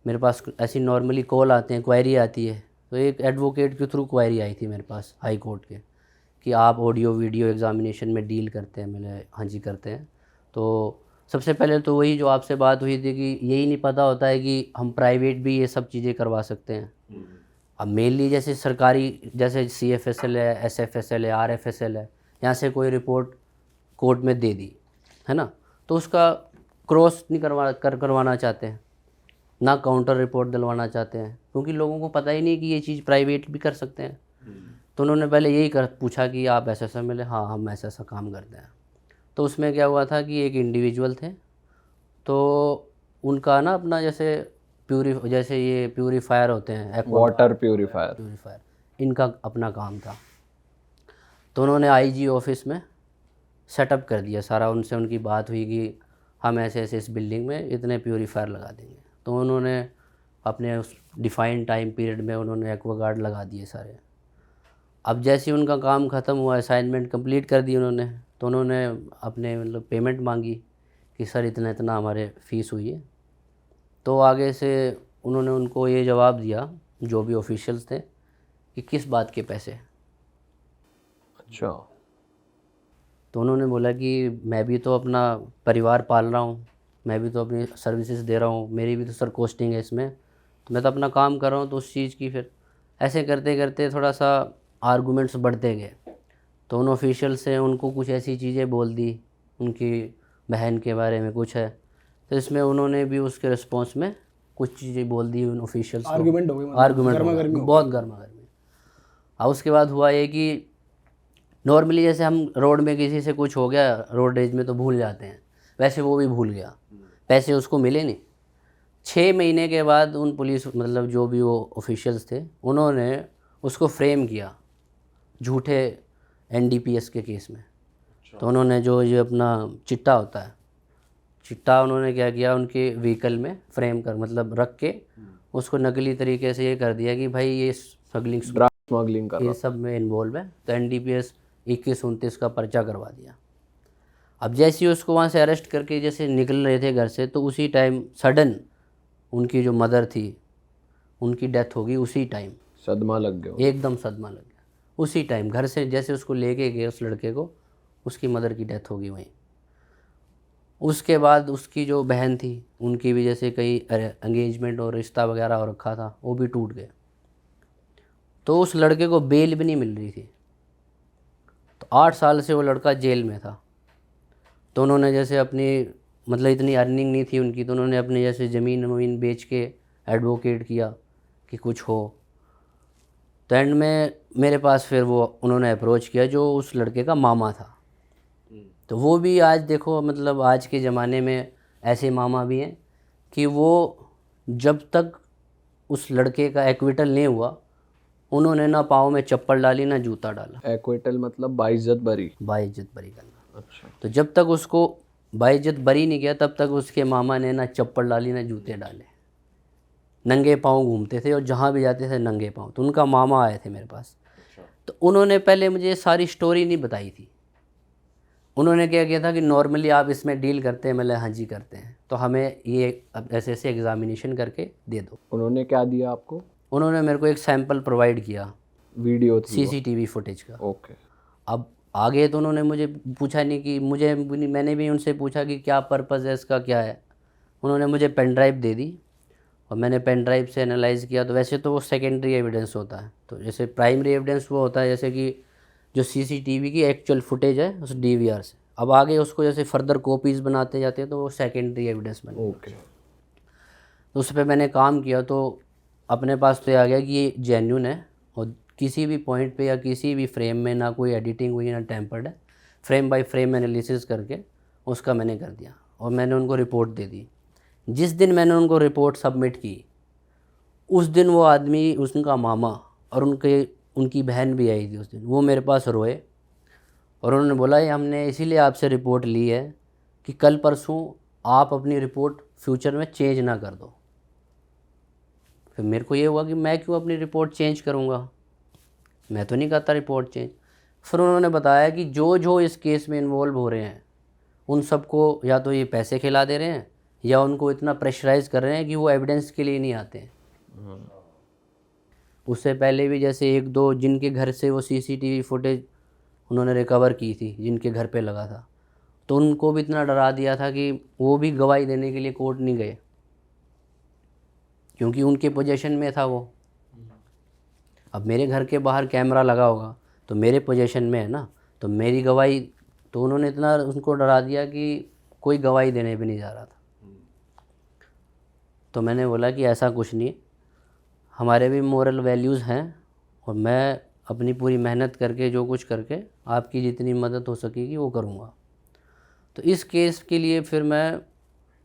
मेरे पास ऐसी नॉर्मली कॉल आते हैं, क्वेरी आती है, तो एक एडवोकेट के थ्रू क्वेरी आई थी मेरे पास हाई कोर्ट के कि आप ऑडियो वीडियो एग्जामिनेशन में डील करते हैं। मैंने हाँ जी करते हैं। तो सबसे पहले तो वही जो आपसे बात हुई थी कि यही नहीं पता होता है कि हम प्राइवेट भी ये सब चीज़ें करवा सकते हैं। अब मेनली जैसे सरकारी जैसे CFSL है, SFSL है, RFSL है, यहाँ से कोई रिपोर्ट कोर्ट में दे दी है ना, तो उसका क्रॉस नहीं करवाना चाहते हैं, ना काउंटर रिपोर्ट दिलवाना चाहते हैं, क्योंकि लोगों को पता ही नहीं कि ये चीज़ प्राइवेट भी कर सकते हैं। तो उन्होंने पहले यही पूछा कि आप ऐसा मिले, हाँ हम ऐसा काम करते हैं। तो उसमें क्या हुआ था कि एक इंडिविजुअल थे, तो उनका ना अपना जैसे ये प्यूरीफायर होते हैं, वाटर प्यूरीफायर, इनका अपना काम था। तो उन्होंने आईजी ऑफिस में सेटअप कर दिया सारा, उनसे उनकी बात हुई कि हम ऐसे ऐसे इस बिल्डिंग में इतने प्योरीफायर लगा देंगे। तो उन्होंने अपने उस डिफाइंड टाइम पीरियड में उन्होंने एक्वागार्ड लगा दिए सारे। अब जैसे ही उनका काम ख़त्म हुआ, असाइनमेंट कंप्लीट कर दी उन्होंने, तो उन्होंने अपने मतलब पेमेंट मांगी कि सर इतना इतना हमारे फ़ीस हुई है। तो आगे से उन्होंने उनको ये जवाब दिया, जो भी ऑफिशियल्स थे, कि किस बात के पैसे। अच्छा। तो उन्होंने बोला कि मैं भी तो अपना परिवार पाल रहा हूँ, मैं भी तो अपनी सर्विसेज दे रहा हूँ, मेरी भी तो सर कॉस्टिंग है इसमें, तो मैं तो अपना काम कर रहा हूँ, तो उस चीज़ की फिर ऐसे करते करते थोड़ा सा आर्गूमेंट्स बढ़ते गए। तो उन ऑफिशियल से उनको कुछ ऐसी चीज़ें बोल दी, उनकी बहन के बारे में कुछ है, तो इसमें उन्होंने भी उसके रिस्पॉन्स में कुछ चीज़ें बोल दी उन ऑफिशियल्स को। आर्गुमेंट हो गई, मतलब आर्गूमेंट गर्मा-गर्मी हो बहुत गर्मा गर्मी। और उसके बाद हुआ ये कि नॉर्मली जैसे हम रोड में किसी से कुछ हो गया रोड रेज में तो भूल जाते हैं, वैसे वो भी भूल गया, पैसे उसको मिले नहीं। 6 महीने के बाद उन पुलिस मतलब जो भी वो ऑफिशियल्स थे, उन्होंने उसको फ्रेम किया झूठे एनडीपीएस के केस में। तो उन्होंने जो ये अपना चिट्टा होता है, चिट्टा उन्होंने क्या किया, उनके व्हीकल में फ्रेम कर मतलब रख के उसको नकली तरीके से ये कर दिया कि भाई ये स्मगलिंग कर ये रहा सब में इन्वॉल्व है। तो एनडीपीएस 21-29 का पर्चा करवा दिया। अब जैसे ही उसको वहाँ से अरेस्ट करके जैसे निकल रहे थे घर से, तो उसी टाइम सडन उनकी जो मदर थी उनकी डेथ हो गई उसी टाइम। सदमा लग गया। एकदम सदमा लग गया उसी टाइम। घर से जैसे उसको लेके गए उस लड़के को, उसकी मदर की डेथ हो गई वहीं। उसके बाद उसकी जो बहन थी उनकी भी जैसे कई एंगेजमेंट और रिश्ता वगैरह हो रखा था, वो भी टूट गए। तो उस लड़के को बेल भी नहीं मिल रही थी। तो 8 साल से वो लड़का जेल में था। तो उन्होंने जैसे अपनी मतलब इतनी अर्निंग नहीं थी उनकी, तो उन्होंने अपनी जैसे ज़मीन वमीन बेच के एडवोकेट किया कि कुछ हो। तो एंड में मेरे पास फिर वो उन्होंने अप्रोच किया जो उस लड़के का मामा था। तो वो भी आज देखो मतलब आज के ज़माने में ऐसे मामा भी हैं कि वो जब तक उस लड़के का एक्विटल नहीं हुआ, उन्होंने ना पाँव में चप्पल डाली ना जूता डाला। एक्विटल मतलब बाइज्जत बरी। बाइज्जत बरी करना। अच्छा। तो जब तक उसको बाइज्जत बरी नहीं किया, तब तक उसके मामा ने ना चप्पल डाली ना जूते डाले, नंगे पाँव घूमते थे और जहाँ भी जाते थे नंगे पाँव। तो उनका मामा आए थे मेरे पास। तो उन्होंने पहले मुझे सारी स्टोरी नहीं बताई थी। उन्होंने क्या किया था कि नॉर्मली आप इसमें डील करते हैं, मतलब हाँ जी करते हैं, तो हमें ये ऐसे ऐसे एग्जामिनेशन करके दे दो। उन्होंने क्या दिया आपको? उन्होंने मेरे को एक सैंपल प्रोवाइड किया, वीडियो थी? सीसीटीवी फुटेज का। ओके। अब आगे तो उन्होंने मुझे पूछा नहीं कि मैंने भी उनसे पूछा कि क्या पर्पज़ है इसका, क्या है। उन्होंने मुझे पेन ड्राइव दे दी और मैंने पेन ड्राइव से एनालाइज़ किया। तो वैसे तो वो सेकेंडरी एविडेंस होता है, तो जैसे प्राइमरी एविडेंस वो होता है जैसे कि जो सीसीटीवी की एक्चुअल फुटेज है उस डीवीआर से। अब आगे उसको जैसे फर्दर कॉपीज़ बनाते जाते हैं तो वो सेकेंडरी एविडेंस बने। ओके। तो उस पर मैंने काम किया, तो अपने पास तो ये आ गया कि ये जेन्युइन है और किसी भी पॉइंट पे या किसी भी फ्रेम में ना कोई एडिटिंग हुई ना टेम्पर्ड है। फ्रेम बाय फ्रेम एनालिसिस करके उसका मैंने कर दिया और मैंने उनको रिपोर्ट दे दी। जिस दिन मैंने उनको रिपोर्ट सबमिट की, उस दिन वो आदमी, उनका मामा और उनकी बहन भी आई थी उस दिन, वो मेरे पास रोए और उन्होंने बोला ये हमने इसीलिए आपसे रिपोर्ट ली है कि कल परसों आप अपनी रिपोर्ट फ्यूचर में चेंज ना कर दो। फिर मेरे को ये हुआ कि मैं क्यों अपनी रिपोर्ट चेंज करूँगा, मैं तो नहीं करता रिपोर्ट चेंज। फिर उन्होंने बताया कि जो जो इस केस में इन्वॉल्व हो रहे हैं उन सबको या तो ये पैसे खिला दे रहे हैं या उनको इतना प्रेशराइज कर रहे हैं कि वो एविडेंस के लिए नहीं आते हैं। उससे पहले भी जैसे 1-2 जिनके घर से वो सीसीटीवी फुटेज उन्होंने रिकवर की थी, जिनके घर पे लगा था, तो उनको भी इतना डरा दिया था कि वो भी गवाही देने के लिए कोर्ट नहीं गए क्योंकि उनके पोजीशन में था वो। अब मेरे घर के बाहर कैमरा लगा होगा तो मेरे पोजीशन में है ना, तो मेरी गवाही, तो उन्होंने इतना उनको डरा दिया कि कोई गवाही देने भी नहीं जा रहा था। तो मैंने बोला कि ऐसा कुछ नहीं, हमारे भी मोरल वैल्यूज़ हैं और मैं अपनी पूरी मेहनत करके जो कुछ करके आपकी जितनी मदद हो सकेगी वो करूँगा। तो इस केस के लिए फिर मैं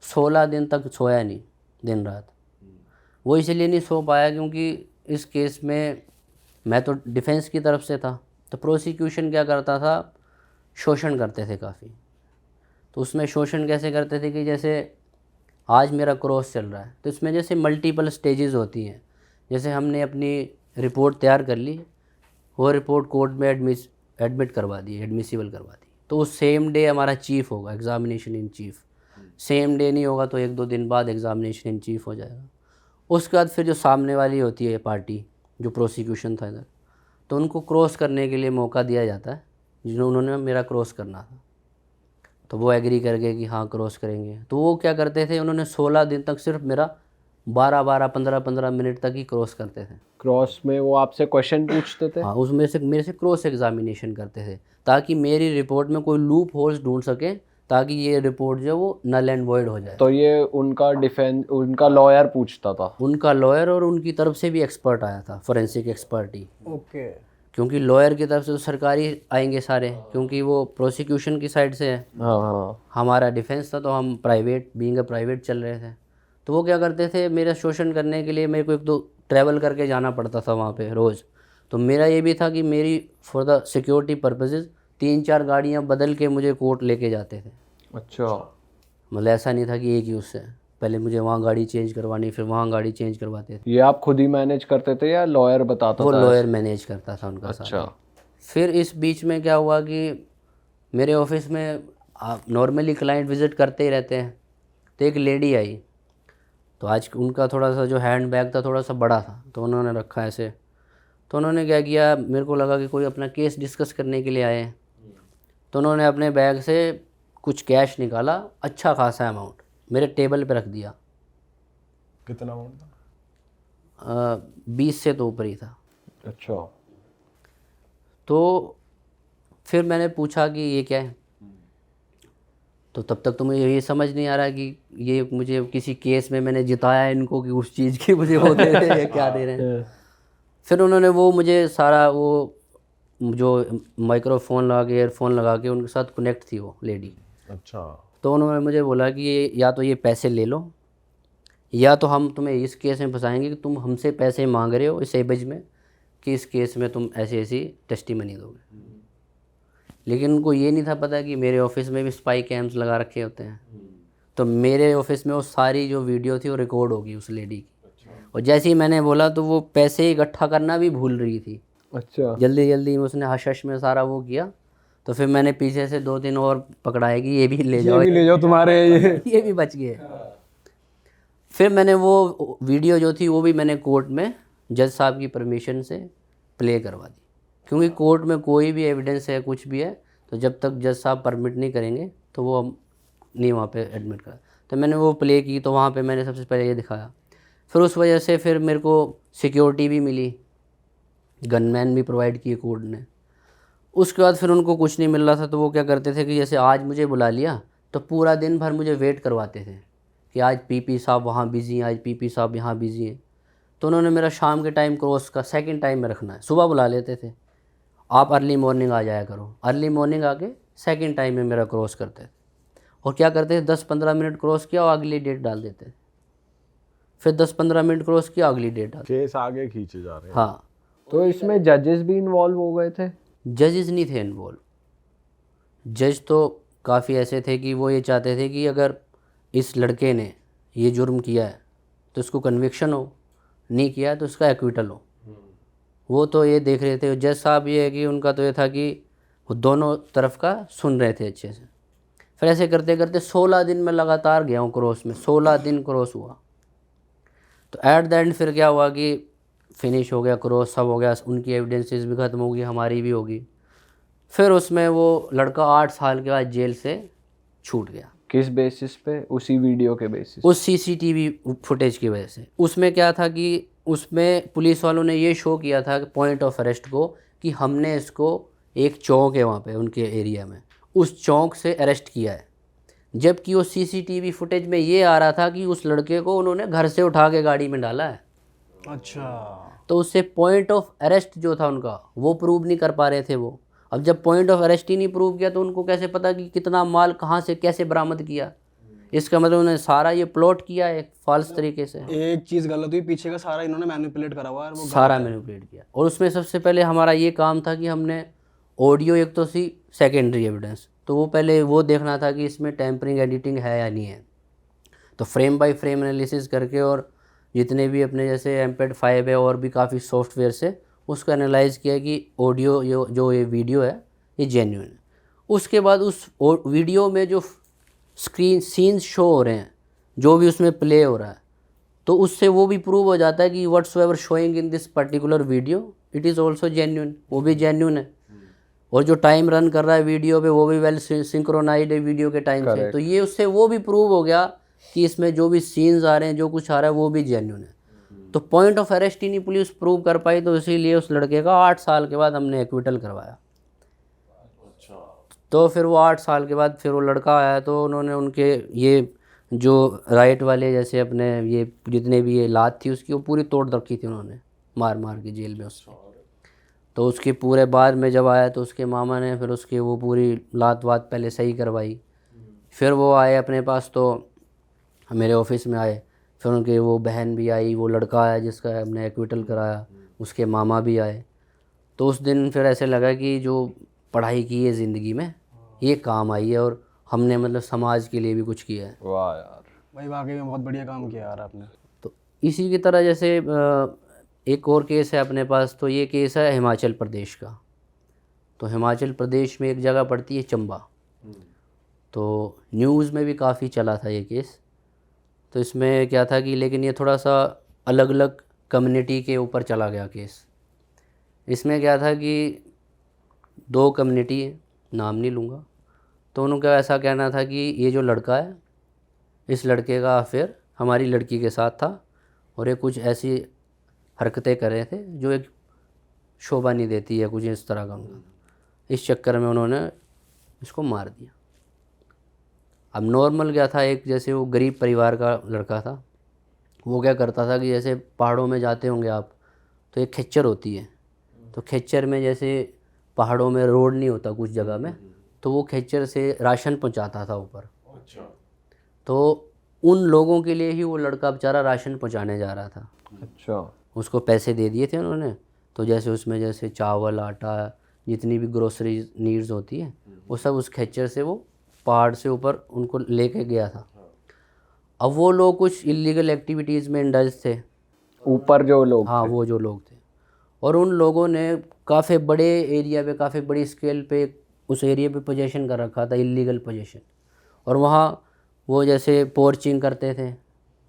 16 दिन तक सोया नहीं, दिन रात। वो इसलिए नहीं सो पाया क्योंकि इस केस में मैं तो डिफेंस की तरफ से था, तो प्रोसिक्यूशन क्या करता था, शोषण करते थे काफ़ी। तो उसमें शोषण कैसे करते थे कि जैसे आज मेरा क्रॉस चल रहा है, तो इसमें जैसे मल्टीपल स्टेजेस होती हैं। जैसे हमने अपनी रिपोर्ट तैयार कर ली, वो रिपोर्ट कोर्ट में एडमिट करवा दी, एडमिसिबल करवा दी, तो उस सेम डे हमारा चीफ होगा, examination in chief. Same day नहीं होगा तो 1-2 दिन बाद एग्ज़ामिनेशन इन चीफ हो जाएगा। उसके बाद फिर जो सामने वाली होती है पार्टी, जो प्रोसिक्यूशन था इधर, तो उनको क्रॉस करने के लिए मौका दिया जाता है, जिन्होंने मेरा क्रॉस करना था। तो वो एग्री कर गए कि हाँ क्रॉस करेंगे। तो वो क्या करते थे, उन्होंने 16 दिन तक सिर्फ मेरा 12-12, 15-15 मिनट तक ही क्रॉस करते थे। क्रॉस में वो आपसे क्वेश्चन पूछते थे? हाँ, उसमें से मेरे से क्रॉस एग्जामिनेशन करते थे, ताकि मेरी रिपोर्ट में कोई लूप होल्स ढूंढ सकें, ताकि ये रिपोर्ट जो वो नल एंड वॉइड हो जाए। तो ये उनका लॉयर पूछता था? उनका लॉयर और उनकी तरफ से भी एक्सपर्ट आया था, फोरेंसिक एक्सपर्ट ही। ओके। क्योंकि लॉयर की तरफ से तो सरकारी आएंगे सारे, क्योंकि वो प्रोसिक्यूशन की साइड से है। हाँ हाँ। हमारा डिफेंस था, तो हम प्राइवेट बीइंग अ प्राइवेट चल रहे थे। तो वो क्या करते थे, मेरा शोषण करने के लिए मेरे को 1-2 ट्रैवल करके जाना पड़ता था वहाँ पे रोज़। तो मेरा ये भी था कि मेरी फॉर द सिक्योरिटी पर्पसेस 3-4 गाड़ियाँ बदल के मुझे कोर्ट लेके जाते थे। अच्छा। मतलब ऐसा नहीं था कि एक ही उससे, पहले मुझे वहाँ गाड़ी चेंज करवानी, फिर वहाँ गाड़ी चेंज करवाते थे। ये आप खुद ही मैनेज करते थे या लॉयर बताता वो था? लॉयर मैनेज करता था उनका सारा। अच्छा। फिर इस बीच में क्या हुआ कि मेरे ऑफिस में नॉर्मली क्लाइंट विज़िट करते ही रहते हैं, तो एक लेडी आई। तो आज उनका थोड़ा सा जो हैंड बैग था थोड़ा सा बड़ा था, तो उन्होंने रखा ऐसे। तो उन्होंने क्या किया, मेरे को लगा कि कोई अपना केस डिस्कस करने के लिए आए हैं। तो उन्होंने अपने बैग से कुछ कैश निकाला, अच्छा खासा अमाउंट, मेरे टेबल पे रख दिया। कितना अमाउंट था? 20 से तो ऊपर ही था। अच्छा। तो फिर मैंने पूछा कि ये क्या है, तो तब तक तो मुझे ये समझ नहीं आ रहा कि ये मुझे किसी केस में मैंने जिताया इनको कि उस चीज़ की मुझे वो दे रहे हैं या क्या दे रहे हैं। फिर उन्होंने वो मुझे सारा वो जो माइक्रोफोन लगा के, ईयरफोन लगा के उनके साथ कनेक्ट थी वो लेडी। अच्छा। तो उन्होंने मुझे बोला कि ये या तो ये पैसे ले लो, या तो हम तुम्हें इस केस में फंसाएंगे कि तुम हमसे पैसे मांग रहे हो इस एवज में कि इस केस में तुम ऐसी ऐसी टेस्टिमनी दोगे। लेकिन उनको ये नहीं था पता कि मेरे ऑफिस में भी स्पाई कैम्स लगा रखे होते हैं। तो मेरे ऑफिस में वो सारी जो वीडियो थी वो रिकॉर्ड होगी उस लेडी की। और जैसे ही मैंने बोला तो वो पैसे इकट्ठा करना भी भूल रही थी। अच्छा। जल्दी जल्दी में उसने हश हश में सारा वो किया। तो फिर मैंने पीछे से 2-3 और पकड़ाए कि ये भी ले जाओ, ये भी ले जाओ तुम्हारे ये भी बच गए। फिर मैंने वो वीडियो जो थी वो भी मैंने कोर्ट में जज साहब की परमिशन से प्ले करवा दी, क्योंकि कोर्ट में कोई भी एविडेंस है कुछ भी है तो जब तक जज साहब परमिट नहीं करेंगे तो वो हम नहीं वहाँ पे एडमिट कर। तो मैंने वो प्ले की, तो वहाँ पे मैंने सबसे पहले ये दिखाया। फिर उस वजह से फिर मेरे को सिक्योरिटी भी मिली, गनमैन भी प्रोवाइड किए कोर्ट ने। उसके बाद फिर उनको कुछ नहीं मिल रहा था, तो वो क्या करते थे कि जैसे आज मुझे बुला लिया तो पूरा दिन भर मुझे वेट करवाते थे कि आज पीपी साहब वहाँ बिज़ी हैं, आज पीपी साहब यहाँ बिज़ी हैं। तो उन्होंने मेरा शाम के टाइम क्रॉस का सेकंड टाइम में रखना है। सुबह बुला लेते थे, आप अर्ली मॉर्निंग आ जाया करो। अर्ली मॉर्निंग आके सेकंड टाइम में मेरा क्रॉस करते थे। और क्या करते थे, 10-15 मिनट क्रॉस किया और अगली डेट डाल देते थे। फिर 10-15 मिनट क्रॉस किया, अगली डेट डाल। केस आगे खींचे जा रहे हैं। हाँ, तो इसमें जजेस भी इन्वॉल्व हो गए थे? जजेस नहीं थे इन्वॉल्व। जज तो काफ़ी ऐसे थे कि वो ये चाहते थे कि अगर इस लड़के ने ये जुर्म किया है तो इसको कन्विक्शन हो, नहीं किया है तो इसका एक्विटल हो। वो तो ये देख रहे थे। जज साहब ये है कि उनका तो ये था कि वो दोनों तरफ का सुन रहे थे अच्छे से। फिर ऐसे करते करते 16 दिन में लगातार गया हूँ क्रॉस में, 16 दिन क्रॉस हुआ। तो एट द एंड फिर क्या हुआ कि फिनिश हो गया क्रॉस, सब हो गया, उनकी एविडेंसेस भी ख़त्म होगी, हमारी भी होगी। फिर उसमें वो लड़का 8 साल के बाद जेल से छूट गया। किस बेसिस पे? उसी वीडियो के बेसिस? उस सीसीटीवी फुटेज की वजह से। उसमें क्या था कि उसमें पुलिस वालों ने ये शो किया था पॉइंट ऑफ अरेस्ट को कि हमने इसको एक चौक है वहाँ पे उनके एरिया में, उस चौक से अरेस्ट किया है। जबकि वो सीसीटीवी फुटेज में ये आ रहा था कि उस लड़के को उन्होंने घर से उठा के गाड़ी में डाला है। अच्छा। तो उससे पॉइंट ऑफ अरेस्ट जो था उनका वो प्रूव नहीं कर पा रहे थे वो। अब जब पॉइंट ऑफ अरेस्ट ही नहीं प्रूव किया तो उनको कैसे पता कि कितना माल कहाँ से कैसे बरामद किया। इसका मतलब उन्होंने सारा ये प्लॉट किया है फॉल्स तरीके से, एक चीज़ गलत हुई, पीछे का सारा इन्होंने मैनिपुलेट करा हुआ है और वो सारा मैनिपुलेट किया। और उसमें सबसे पहले हमारा ये काम था कि हमने ऑडियो, एक तो सी सेकेंडरी एविडेंस, तो वो पहले वो देखना था कि इसमें टेम्परिंग एडिटिंग है या नहीं है। तो फ्रेम बाय फ्रेम एनालिसिस करके और जितने भी अपने जैसे MP5 है और भी काफ़ी सॉफ्टवेयर से उसको एनालाइज किया कि ऑडियो जो ये वीडियो है ये जेन्युइन है। उसके बाद उस वीडियो में जो स्क्रीन सीन्स शो हो रहे हैं, जो भी उसमें प्ले हो रहा है, तो उससे वो भी प्रूव हो जाता है कि whatsoever showing in this particular video it is also genuine, वो भी जेन्युइन है। और जो टाइम रन कर रहा है वीडियो पे वो भी वेल सिंक्रोनाइज्ड है वीडियो के टाइम से, तो ये उससे वो भी प्रूव हो गया कि इसमें जो भी सीन्स आ रहे हैं, जो कुछ आ रहा है वो भी जेन्युइन है। तो पॉइंट ऑफ अरेस्ट ही नहीं पुलिस प्रूव कर पाई, तो इसीलिए उस लड़के का 8 साल के बाद हमने एक्विटल करवाया। तो फिर वो 8 साल के बाद फिर वो लड़का आया, तो उन्होंने उनके ये जो राइट वाले जैसे अपने ये जितने भी ये लात थी उसकी वो पूरी तोड़ रखी थी उन्होंने, मार मार के जेल में उसको। तो उसके पूरे बाद में जब आया तो उसके मामा ने फिर उसकी वो पूरी लात वात पहले सही करवाई। फिर वो आए अपने पास, तो मेरे ऑफिस में आए, फिर उनके वो बहन भी आई, वो लड़का आया जिसका हमने एक्विटल कराया, उसके मामा भी आए। तो उस दिन फिर ऐसे लगा कि जो पढ़ाई की है ज़िंदगी में ये काम आई है और हमने मतलब समाज के लिए भी कुछ किया है। वाह यार, भाई वाकई में बहुत बढ़िया काम किया यार आपने। तो इसी की तरह जैसे एक और केस है अपने पास, तो ये केस है हिमाचल प्रदेश का। तो हिमाचल प्रदेश में एक जगह पड़ती है चंबा, तो न्यूज़ में भी काफ़ी चला था ये केस। तो इसमें क्या था कि लेकिन ये थोड़ा सा अलग अलग कम्युनिटी के ऊपर चला गया केस। इसमें क्या था कि 2 कम्युनिटी है, नाम नहीं लूँगा, तो उनका ऐसा कहना था कि ये जो लड़का है, इस लड़के का अफेयर हमारी लड़की के साथ था और ये कुछ ऐसी हरकतें कर रहे थे जो एक शोभा नहीं देती है, कुछ इस तरह का उनका। इस चक्कर में उन्होंने इसको मार दिया। अब नॉर्मल क्या था, एक जैसे वो गरीब परिवार का लड़का था, वो क्या करता था कि जैसे पहाड़ों में जाते होंगे आप, तो एक खच्चर होती है, तो खच्चर में जैसे पहाड़ों में रोड नहीं होता कुछ जगह में, तो वो खच्चर से राशन पहुंचाता था ऊपर। तो उन लोगों के लिए ही वो लड़का बेचारा राशन पहुंचाने जा रहा था। अच्छा, उसको पैसे दे दिए थे उन्होंने, तो जैसे उसमें जैसे चावल, आटा, जितनी भी ग्रोसरी नीड्स होती है वो सब उस खच्चर से वो पहाड़ से ऊपर उनको लेके गया था। अब वो लोग कुछ इलीगल एक्टिविटीज़ में इंडल्ज थे, ऊपर जो लोग हाँ वो जो लोग थे, और उन लोगों ने काफ़ी बड़े एरिया पे, काफ़ी बड़ी स्केल पे उस एरिया पे पोजीशन कर रखा था, इलीगल पोजीशन। और वहाँ वो जैसे पोर्चिंग करते थे।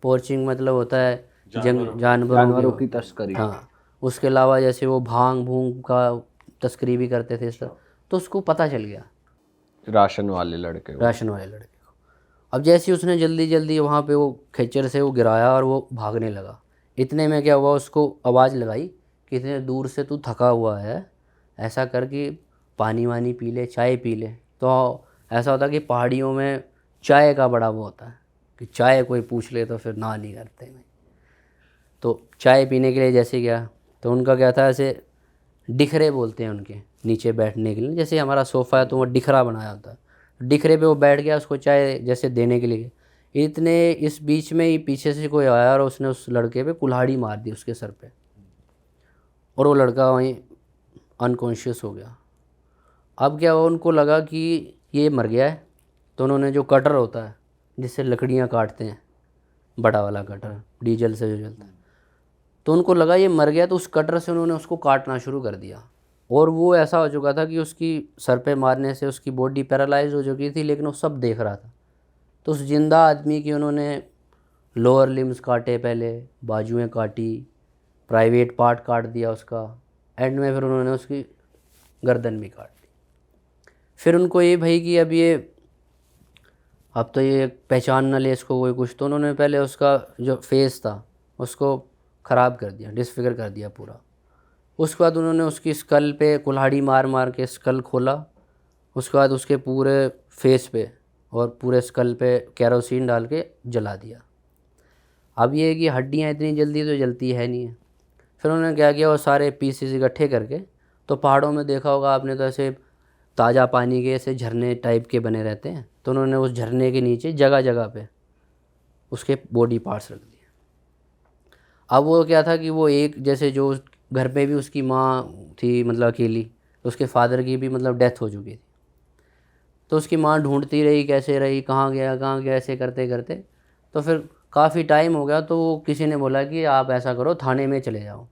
पोर्चिंग मतलब होता है जानवरों की तस्करी। हाँ, उसके अलावा जैसे वो भांग भूंग का तस्करी भी करते थे इस तरह। तो उसको पता चल गया राशन वाले लड़के को। राशन वाले लड़के को। अब जैसे ही उसने जल्दी जल्दी वहाँ पे वो खच्चर से वो गिराया और वो भागने लगा, इतने में क्या हुआ, उसको आवाज़ लगाई कि इतने दूर से तू थका हुआ है, ऐसा कर कि पानी वानी पी ले, चाय पी ले। तो ऐसा होता कि पहाड़ियों में चाय का बड़ा वो होता है कि चाय कोई पूछ ले तो फिर ना नहीं करते नहीं। तो चाय पीने के लिए जैसे गया, तो उनका क्या था, ऐसे डिखरे बोलते हैं उनके नीचे बैठने के लिए, जैसे हमारा सोफ़ा है तो वो डिखरा बनाया होता है, डिखरे पे वो बैठ गया उसको चाय जैसे देने के लिए। इतने इस बीच में ही पीछे से कोई आया और उसने उस लड़के पे कुल्हाड़ी मार दी उसके सर पे, और वो लड़का वहीं अनकॉन्शियस हो गया। अब क्या हुआ, उनको लगा कि ये मर गया है, तो उन्होंने जो कटर होता है जिससे लकड़ियाँ काटते हैं, बड़ा वाला कटर डीजल से जो चलता है, तो उनको लगा ये मर गया, तो उस कटर से उन्होंने उसको काटना शुरू कर दिया। और वो ऐसा हो चुका था कि उसकी सर पे मारने से उसकी बॉडी पैरालाइज हो चुकी थी, लेकिन वो सब देख रहा था। तो उस जिंदा आदमी की उन्होंने लोअर लिम्स काटे, पहले बाजुएं काटी, प्राइवेट पार्ट काट दिया उसका, एंड में फिर उन्होंने उसकी गर्दन भी काट दी। फिर उनको ये भाई कि अब तो ये पहचान ना ले इसको कोई कुछ, तो उन्होंने पहले उसका जो फेस था उसको ख़राब कर दिया, डिसफिगर कर दिया पूरा। उसके बाद उन्होंने उसकी स्कल पे कुल्हाड़ी मार मार के स्कल खोला, उसके बाद उसके पूरे फेस पे और पूरे स्कल पे केरोसिन डाल के जला दिया। अब ये है कि हड्डियाँ इतनी जल्दी तो जलती है नहीं है। फिर उन्होंने क्या किया, वो सारे पीसेस इकट्ठे करके, तो पहाड़ों में देखा होगा आपने, तो ऐसे ताज़ा पानी के ऐसे झरने टाइप के बने रहते हैं, तो उन्होंने उस झरने के नीचे जगह जगह पे उसके बॉडी पार्ट्स रख दिए। अब वो क्या था कि वो एक जैसे जो घर पे भी उसकी माँ थी मतलब अकेली, उसके फादर की भी मतलब डेथ हो चुकी थी, तो उसकी माँ ढूंढती रही कैसे रही, कहाँ गया, ऐसे करते करते तो फिर काफ़ी टाइम हो गया। तो वो किसी ने बोला कि आप ऐसा करो थाने में चले जाओ,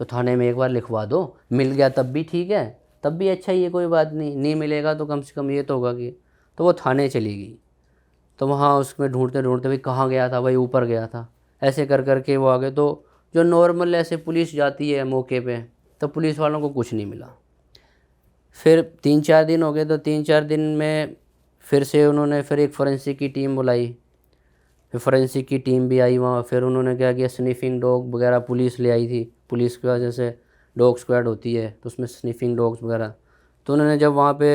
तो थाने में एक बार लिखवा दो, मिल गया तब भी ठीक है, तब भी अच्छा ही है, कोई बात नहीं, नहीं मिलेगा तो कम से कम ये तो होगा कि। तो वो थाने चली गई, तो वहाँ उसमें ढूंढते ढूंढते भाई कहाँ गया था, भाई ऊपर गया था, ऐसे कर कर के वो आ गए। तो जो नॉर्मल ऐसे पुलिस जाती है मौके पे, तो पुलिस वालों को कुछ नहीं मिला। फिर 3-4 दिन हो गए, तो 3-4 दिन में फिर से उन्होंने फिर एक फोरेंसिक की टीम बुलाई, फिर फोरेंसिक की टीम भी आई वहाँ। फिर उन्होंने क्या किया, स्निफिंग डॉग वगैरह पुलिस ले आई थी, पुलिस की वजह से डॉग स्क्वाड होती है तो उसमें स्निफिंग डॉग्स वगैरह। तो उन्होंने जब वहाँ पे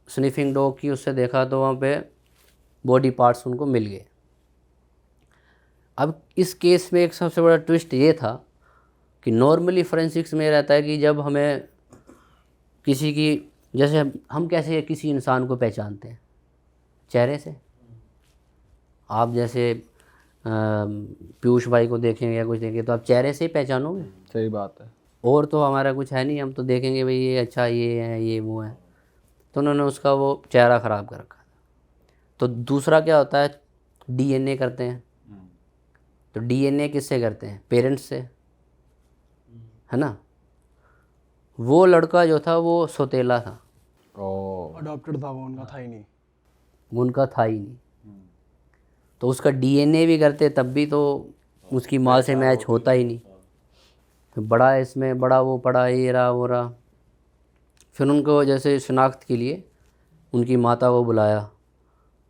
स्निफिंग डॉग की उससे देखा तो वहाँ पे बॉडी पार्ट्स उनको मिल गए। अब इस केस में एक सबसे बड़ा ट्विस्ट ये था कि नॉर्मली फोरेंसिक्स में रहता है कि जब हमें किसी की, जैसे हम कैसे किसी इंसान को पहचानते हैं, चेहरे से। आप जैसे पीयूष भाई को देखेंगे या कुछ देखेंगे तो आप चेहरे से ही पहचानोगे, सही बात है। और तो हमारा कुछ है नहीं, हम तो देखेंगे भाई ये अच्छा ये है ये वो है। तो उन्होंने उसका वो चेहरा ख़राब कर रखा था। तो दूसरा क्या होता है, डीएनए करते हैं। तो डीएनए किससे करते हैं, पेरेंट्स से, है ना। वो लड़का जो था वो सौतेला था, ओ, अडॉप्टेड था वो, उनका था ही नहीं। उनका था ही नहीं। तो उसका डीएनए भी करते तब भी तो उसकी माँ से मैच होता ही नहीं। फिर बड़ा इसमें बड़ा वो पड़ा, ये रहा वो रहा। फिर उनको जैसे शिनाख्त के लिए उनकी माता को बुलाया,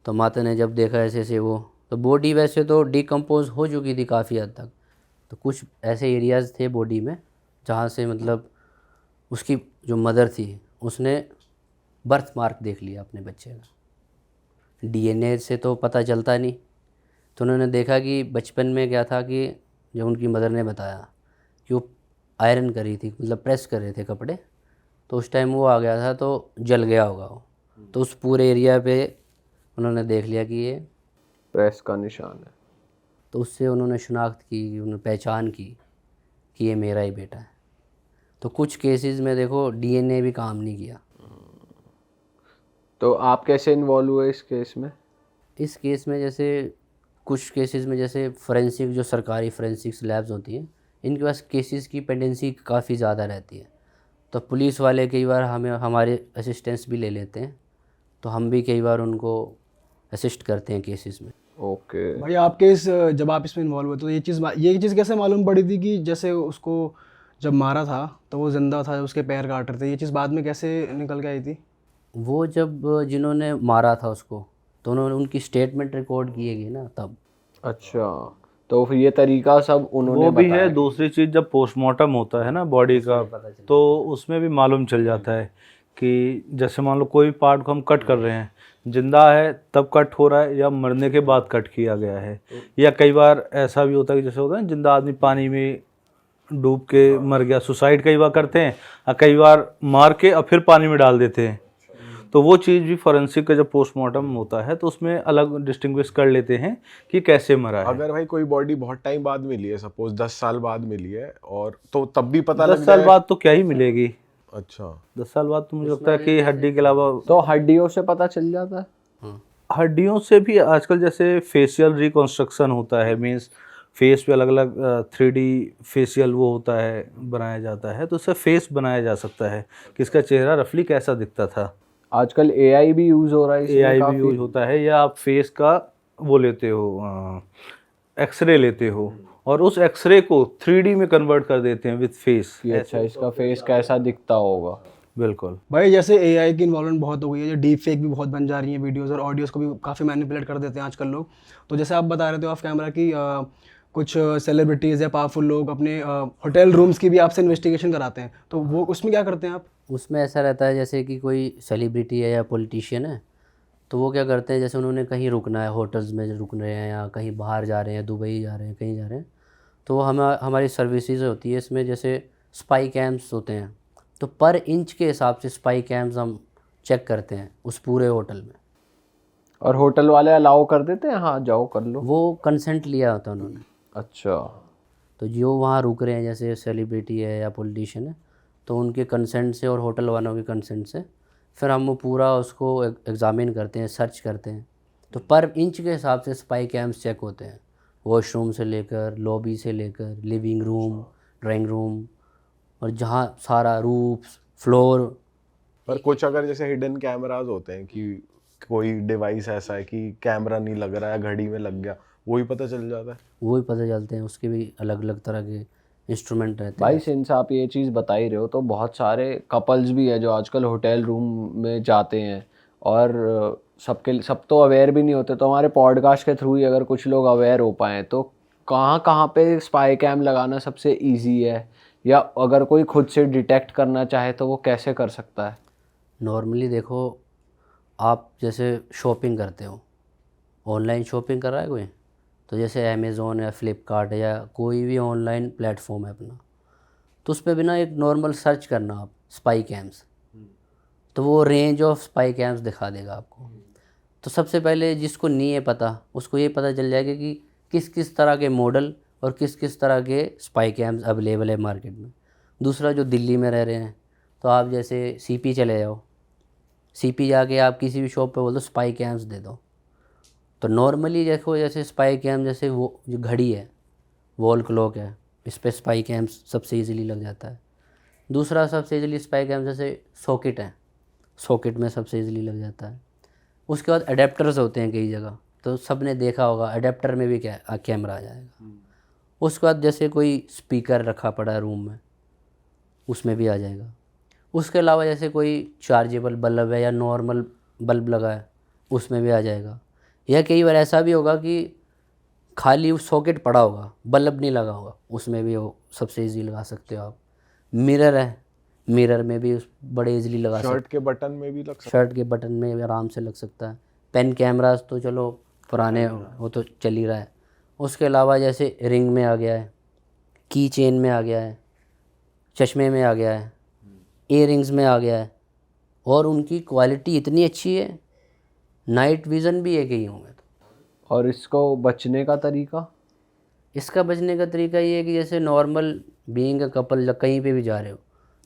तो माता ने जब देखा ऐसे ऐसे वो, तो बॉडी वैसे तो डिकम्पोज हो चुकी थी काफ़ी हद तक। तो कुछ ऐसे एरियाज़ थे बॉडी में जहाँ से मतलब उसकी जो मदर थी उसने बर्थ मार्क देख लिया अपने बच्चे का। डीएनए से तो पता चलता नहीं। तो उन्होंने देखा कि बचपन में क्या था कि जब उनकी मदर ने बताया कि वो आयरन करी थी, मतलब प्रेस कर रहे थे कपड़े, तो उस टाइम वो आ गया था तो जल गया होगा वो। तो उस पूरे एरिया पे उन्होंने देख लिया कि ये, प्रेस का निशान है। तो उससे उन्होंने शिनाख्त की, उन्होंने पहचान की कि ये मेरा ही बेटा है। तो कुछ केसेस में देखो डीएनए भी काम नहीं किया। तो आप कैसे इन्वॉल्व हुए इस केस में? इस केस में जैसे कुछ केसेस में जैसे फोरेंसिक जो सरकारी फोरेंसिक्स लैब्स होती हैं, इनके पास केसेस की पेंडेंसी काफ़ी ज़्यादा रहती है। तो पुलिस वाले कई बार हमें हमारे असिस्टेंस भी ले लेते हैं, तो हम भी कई बार उनको असिस्ट करते हैं केसेस में। ओके। भाई आपके इस जब आप इसमें इन्वॉल्व हुए तो ये चीज़ कैसे मालूम पड़ी थी कि जैसे उसको जब मारा था तो वो जिंदा था, उसके पैर काट रहे थे, ये चीज़ बाद में कैसे निकल के आई थी? वो जब जिन्होंने मारा था उसको, तो उन्होंने उनकी स्टेटमेंट रिकॉर्ड किए गई ना तब। अच्छा, तो फिर ये तरीका सब उन्होंने वो भी बताया है। कि- दूसरी चीज़, जब पोस्टमार्टम होता है ना बॉडी का, तो उसमें भी मालूम चल जाता है कि जैसे मान लो कोई पार्ट को हम कट कर रहे हैं, जिंदा है तब कट हो रहा है या मरने के बाद कट किया गया है। या कई बार ऐसा भी होता है कि जैसे होता है ना, जिंदा आदमी पानी में डूब के मर गया, सुसाइड कई बार करते हैं, और कई बार मार के और फिर पानी में डाल देते हैं। तो वो चीज़ भी फोरेंसिक का जब पोस्टमार्टम होता है तो उसमें अलग डिस्टिंग्विश कर लेते हैं कि कैसे मरा है। अगर भाई कोई बॉडी बहुत टाइम बाद मिली है, सपोज 10 साल बाद मिली है, और तो तब भी पता 10 लग साल जाए। बाद तो क्या ही मिलेगी। अच्छा, 10 साल बाद तो मुझे लगता है कि हड्डी के अलावा, तो हड्डियों से पता चल जाता है? हड्डियों से भी आजकल जैसे फेशियल रिकॉन्स्ट्रक्शन होता है, मीन्स फेस पे अलग अलग 3D फेशियल वो होता है, बनाया जाता है, तो उससे फेस बनाया जा सकता है कि इसका चेहरा रफली कैसा दिखता था। आजकल एआई भी यूज हो रहा है इसमें AI भी काफी। यूज होता है, या आप फेस का वो लेते हो, एक्सरे लेते हो, और उस एक्सरे को 3D में कन्वर्ट कर देते हैं विद फेस। कि अच्छा इसका फेस कैसा दिखता होगा। बिल्कुल। भाई जैसे एआई की इन्वॉल्वमेंट बहुत हो गई है, जो डीप फेक भी बहुत बन जा रही हैं, वीडियोस और ऑडियोज़ को भी काफ़ी मैनिपुलेट कर देते हैं आजकल लोग। तो जैसे आप बता रहे थे ऑफ कैमरा कि कुछ सेलिब्रिटीज़ या पावरफुल लोग अपने होटल रूम्स की भी आपसे इन्वेस्टिगेशन कराते हैं, तो वो उसमें क्या करते हैं आप? उसमें ऐसा रहता है जैसे कि कोई सेलिब्रिटी है या पॉलिटिशियन है, तो वो क्या करते हैं, जैसे उन्होंने कहीं रुकना है, होटल्स में रुक रहे हैं या कहीं बाहर जा रहे हैं, दुबई जा रहे हैं, कहीं जा रहे हैं, तो वो हमारी सर्विसेज होती है इसमें, जैसे स्पाई कैम्स होते हैं, तो पर इंच के हिसाब से स्पाई कैम्स हम चेक करते हैं उस पूरे होटल में। और होटल वाले अलाउ कर देते हैं, हाँ जाओ कर लो? वो कंसेंट लिया होता है उन्होंने। अच्छा। तो जो वहाँ रुक रहे हैं जैसे सेलिब्रिटी है या पॉलिटिशियन है, तो उनके कंसेंट से और होटल वालों के कंसेंट से फिर हम वो पूरा उसको एग्ज़ामिन करते हैं, सर्च करते हैं। तो पर इंच के हिसाब से स्पाई कैम्स चेक होते हैं, वॉशरूम से लेकर लॉबी से लेकर लिविंग रूम, ड्राइंग रूम, और जहाँ सारा रूफ फ्लोर। पर कुछ अगर जैसे हिडन कैमराज होते हैं कि कोई डिवाइस ऐसा है कि कैमरा नहीं लग रहा है, घड़ी में लग गया, वो ही पता चल जाता है? वो ही पता चलते हैं, उसके भी अलग अलग तरह के इंस्ट्रूमेंट रहते भाई हैं। सिंस आप ये चीज़ बता ही रहे हो, तो बहुत सारे कपल्स भी है जो आजकल होटल रूम में जाते हैं और सब तो अवेयर भी नहीं होते। तो हमारे पॉडकास्ट के थ्रू ही अगर कुछ लोग अवेयर हो पाएँ, तो कहाँ कहाँ पे स्पाई कैम लगाना सबसे इजी है, या अगर कोई खुद से डिटेक्ट करना चाहे तो वो कैसे कर सकता है? नॉर्मली देखो, आप जैसे शॉपिंग करते हो, ऑनलाइन शॉपिंग कर रहा है कोई, तो जैसे अमेज़ोन या फ्लिपकार्ट या कोई भी ऑनलाइन प्लेटफॉर्म है अपना, तो उस पर भी ना एक नॉर्मल सर्च करना आप स्पाई कैम्स, तो वो रेंज ऑफ स्पाई कैम्स दिखा देगा आपको। तो सबसे पहले जिसको नहीं है पता, उसको ये पता चल जाएगा कि किस किस तरह के मॉडल और किस किस तरह के स्पाई कैम्स अवेलेबल है मार्केट में। दूसरा, जो दिल्ली में रह रहे हैं, तो आप जैसे सीपी चले जाओ, सीपी जाके आप किसी भी शॉप पे बोल दो स्पाई कैम्स दे दो, तो नॉर्मली देखो जैसे स्पाई कैम, जैसे वो जो घड़ी है, वॉल क्लॉक है, इस पर स्पाई कैम्स सबसे इजीली लग जाता है। दूसरा सबसे इजीली स्पाई कैम जैसे सॉकेट है, सॉकेट में सबसे इजीली लग जाता है। उसके बाद अडेप्टर्स होते हैं कई जगह, तो सब ने देखा होगा अडेप्टर में भी क्या कैमरा आ जाएगा। उसके बाद जैसे कोई स्पीकर रखा पड़ा है रूम में, उसमें भी आ जाएगा। उसके अलावा जैसे कोई चार्जेबल बल्ब है या नॉर्मल बल्ब लगा है, उसमें भी आ जाएगा। या कई बार ऐसा भी होगा कि खाली उस सॉकेट पड़ा होगा, बल्ब नहीं लगा होगा, उसमें भी वो सबसे इजी लगा सकते हो आप। मिरर है, मिरर में भी बड़े इजीली लगा सकते शर्ट के बटन में भी लग हो, सकता शर्ट के बटन में भी आराम से लग सकता है। पेन कैमरास तो चलो पुराने, वो तो चल ही रहा है। उसके अलावा जैसे रिंग में आ गया है, की चेन में आ गया है, चश्मे में आ गया है, ईयरिंग्स में आ गया है, और उनकी क्वालिटी इतनी अच्छी है, नाइट विज़न भी है कईयों में। और इसको बचने का तरीका? इसका बचने का तरीका ये है कि जैसे नॉर्मल बीइंग अ कपल कहीं पे भी जा रहे हो,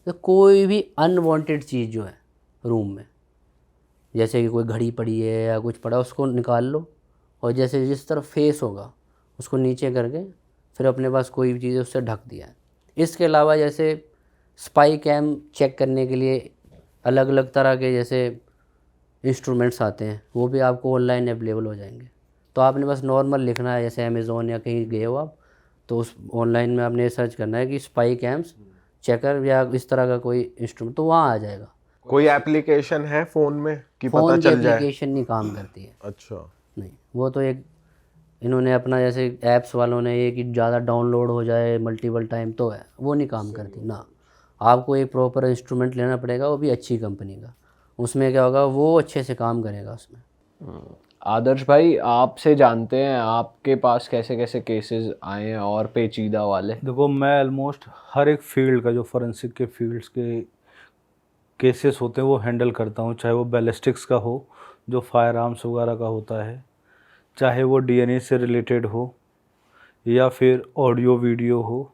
तो कोई भी अनवांटेड चीज़ जो है रूम में, जैसे कि कोई घड़ी पड़ी है या कुछ पड़ा, उसको निकाल लो, और जैसे जिस तरफ फेस होगा उसको नीचे करके फिर अपने पास कोई भी चीज़ है उससे ढक दिया है। इसके अलावा जैसे स्पाई कैम चेक करने के लिए अलग अलग तरह के जैसे इंस्ट्रूमेंट्स आते हैं, वो भी आपको ऑनलाइन अवेलेबल हो जाएंगे। तो आपने बस नॉर्मल लिखना है, जैसे अमेज़ोन या कहीं गए हो आप, तो उस ऑनलाइन में आपने सर्च करना है कि स्पाई कैम्स चेकर या इस तरह का कोई इंस्ट्रूमेंट, तो वहाँ आ जाएगा। कोई एप्लीकेशन है फोन में कि पता फ़ोन की चल जाए? एप्लीकेशन नहीं काम करती है, अच्छा। नहीं। वो तो एक इन्होंने अपना जैसे ऐप्स वालों ने ये कि ज़्यादा डाउनलोड हो जाए मल्टीपल टाइम, तो है वो नहीं काम करती ना। आपको एक प्रॉपर इंस्ट्रूमेंट लेना पड़ेगा, वो भी अच्छी कंपनी का। उसमें क्या होगा, वो अच्छे से काम करेगा उसमें। आदर्श भाई, आपसे जानते हैं आपके पास कैसे कैसे केसेस आए हैं और पेचीदा वाले। देखो, मैं ऑलमोस्ट हर एक फील्ड का, जो फोरेंसिक के फील्ड्स के केसेस होते हैं वो हैंडल करता हूँ। चाहे वो बैलिस्टिक्स का हो, जो फायर आर्म्स वगैरह का होता है, चाहे वो डीएनए से रिलेटेड हो, या फिर ऑडियो वीडियो हो।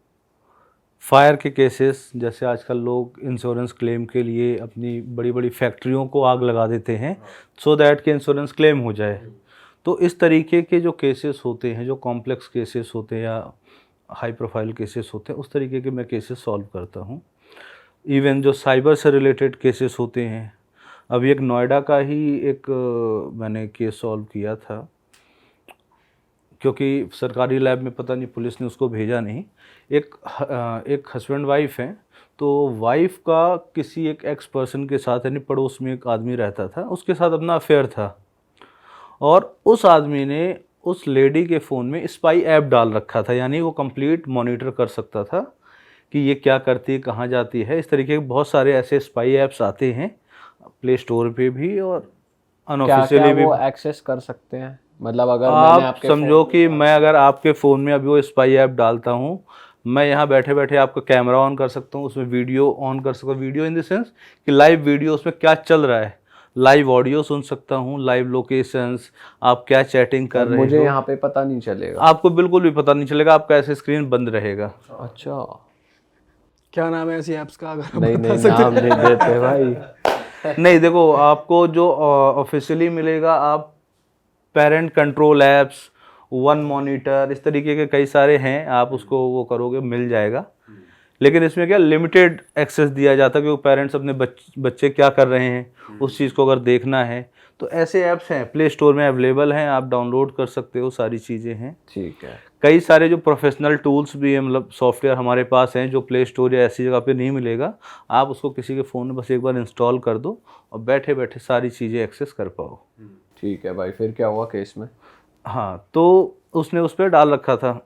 फायर के केसेस, जैसे आजकल लोग इंश्योरेंस क्लेम के लिए अपनी बड़ी बड़ी फैक्ट्रियों को आग लगा देते हैं सो दैट कि इंश्योरेंस क्लेम हो जाए। तो इस तरीके के जो केसेस होते हैं, जो कॉम्प्लेक्स केसेस होते हैं या हाई प्रोफाइल केसेस होते हैं, उस तरीके के मैं केसेस सॉल्व करता हूँ। इवन जो साइबर से रिलेटेड केसेस होते हैं, अभी एक नोएडा का ही एक मैंने केस सॉल्व किया था, क्योंकि सरकारी लैब में पता नहीं पुलिस ने उसको भेजा नहीं। एक हस्बैंड वाइफ हैं, तो वाइफ का किसी एक एक्स पर्सन के साथ, यानी पड़ोस में एक आदमी रहता था, उसके साथ अपना अफेयर था, और उस आदमी ने उस लेडी के फ़ोन में स्पाई ऐप डाल रखा था, यानी वो कंप्लीट मॉनिटर कर सकता था कि ये क्या करती है, कहाँ जाती है। इस तरीके के बहुत सारे ऐसे स्पाई ऐप्स आते हैं प्ले स्टोर पे भी और क्या अनऑफिशियली भी। वो एक्सेस कर सकते हैं? मतलब अगर मैंने आप आपके समझो कि मैं अगर आपके फ़ोन में अभी वो स्पाई ऐप डालता हूँ, मैं यहाँ बैठे बैठे आपका कैमरा ऑन कर सकता हूँ, उसमें वीडियो ऑन कर सकता हूँ। वीडियो इन द सेंस कि लाइव वीडियो उसमें क्या चल रहा है, लाइव ऑडियो सुन सकता हूँ, लाइव लोकेशंस, आप क्या चैटिंग कर रहे मुझे हो, यहाँ पे पता नहीं चलेगा। आपको बिल्कुल भी पता नहीं चलेगा, आपका ऐसे स्क्रीन बंद रहेगा। अच्छा, क्या नाम है ऐसी ऐप्स का, अगर आप नहीं बता नहीं सकते? नाम नहीं देते भाई। नहीं देखो, आपको जो ऑफिशियली मिलेगा, आप parent control apps, one monitor, इस तरीके के कई सारे हैं, आप उसको वो करोगे मिल जाएगा। लेकिन इसमें क्या लिमिटेड एक्सेस दिया जाता है, क्योंकि पेरेंट्स अपने बच्चे क्या कर रहे हैं उस चीज़ को अगर देखना है तो ऐसे ऐप्स हैं, प्ले स्टोर में अवेलेबल हैं, आप डाउनलोड कर सकते हो, सारी चीज़ें हैं। ठीक है। कई सारे जो प्रोफेशनल टूल्स भी हैं, मतलब सॉफ्टवेयर हमारे पास हैं जो प्ले स्टोर या ऐसी जगह पे नहीं मिलेगा, आप उसको किसी के फ़ोन में बस एक बार इंस्टॉल कर दो और बैठे बैठे सारी चीज़ें एक्सेस कर पाओ। ठीक है भाई, फिर क्या हुआ केस में? हाँ, तो उसने उस पर डाल रखा था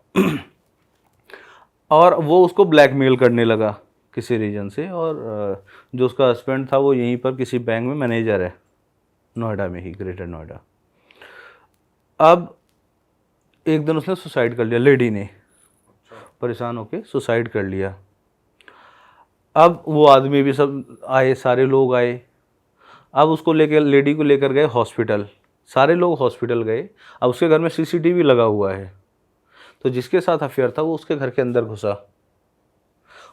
और वो उसको ब्लैकमेल करने लगा किसी रीजन से, और जो उसका हस्बैंड था वो यहीं पर किसी बैंक में मैनेजर है, नोएडा में ही, ग्रेटर नोएडा। अब एक दिन उसने सुसाइड कर लिया, लेडी ने परेशान होके सुसाइड कर लिया। अब वो आदमी भी सब आए, सारे लोग आए, अब उसको लेकर, लेडी को लेकर गए हॉस्पिटल, सारे लोग हॉस्पिटल गए। अब उसके घर में सीसीटीवी लगा हुआ है, तो जिसके साथ अफेयर था वो उसके घर के अंदर घुसा,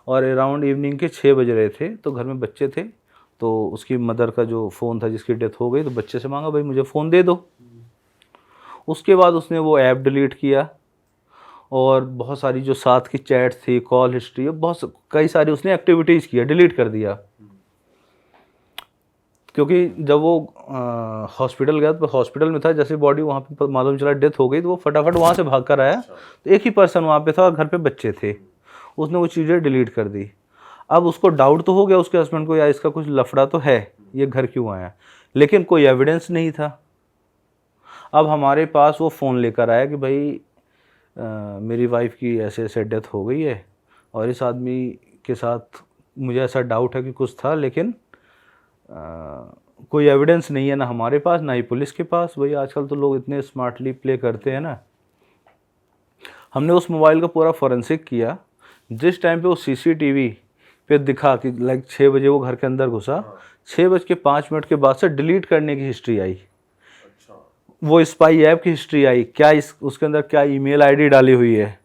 और अराउंड इवनिंग के 6 बज रहे थे, तो घर में बच्चे थे, तो उसकी मदर का जो फ़ोन था जिसकी डेथ हो गई, तो बच्चे से मांगा भाई मुझे फ़ोन दे दो। उसके बाद उसने वो ऐप डिलीट किया, और बहुत सारी जो साथ की चैट थी, कॉल हिस्ट्री, बहुत कई सारी उसने एक्टिविटीज़ किया, डिलीट कर दिया। क्योंकि जब वो हॉस्पिटल गया तो हॉस्पिटल में था, जैसे बॉडी वहाँ पे मालूम चला डेथ हो गई, तो वो फटाफट वहाँ से भाग कर आया। तो एक ही पर्सन वहाँ पे था और घर पे बच्चे थे, उसने वो चीज़ें डिलीट कर दी। अब उसको डाउट तो हो गया उसके हस्बैंड को, या इसका कुछ लफड़ा तो है, ये घर क्यों आया, लेकिन कोई एविडेंस नहीं था। अब हमारे पास वो फ़ोन लेकर आया कि भाई मेरी वाइफ की ऐसे ऐसे डेथ हो गई है, और इस आदमी के साथ मुझे ऐसा डाउट है कि कुछ था, लेकिन कोई एविडेंस नहीं है, ना हमारे पास ना ही पुलिस के पास। भाई आजकल तो लोग इतने स्मार्टली प्ले करते हैं ना। हमने उस मोबाइल का पूरा फॉरेंसिक किया, जिस टाइम पे वो सीसीटीवी पे दिखा कि लाइक 6 बजे वो घर के अंदर घुसा, 6:05 के बाद से डिलीट करने की हिस्ट्री आई, वो स्पाई ऐप की हिस्ट्री आई, क्या उसके अंदर क्या ईमेल आईडी डाली हुई है,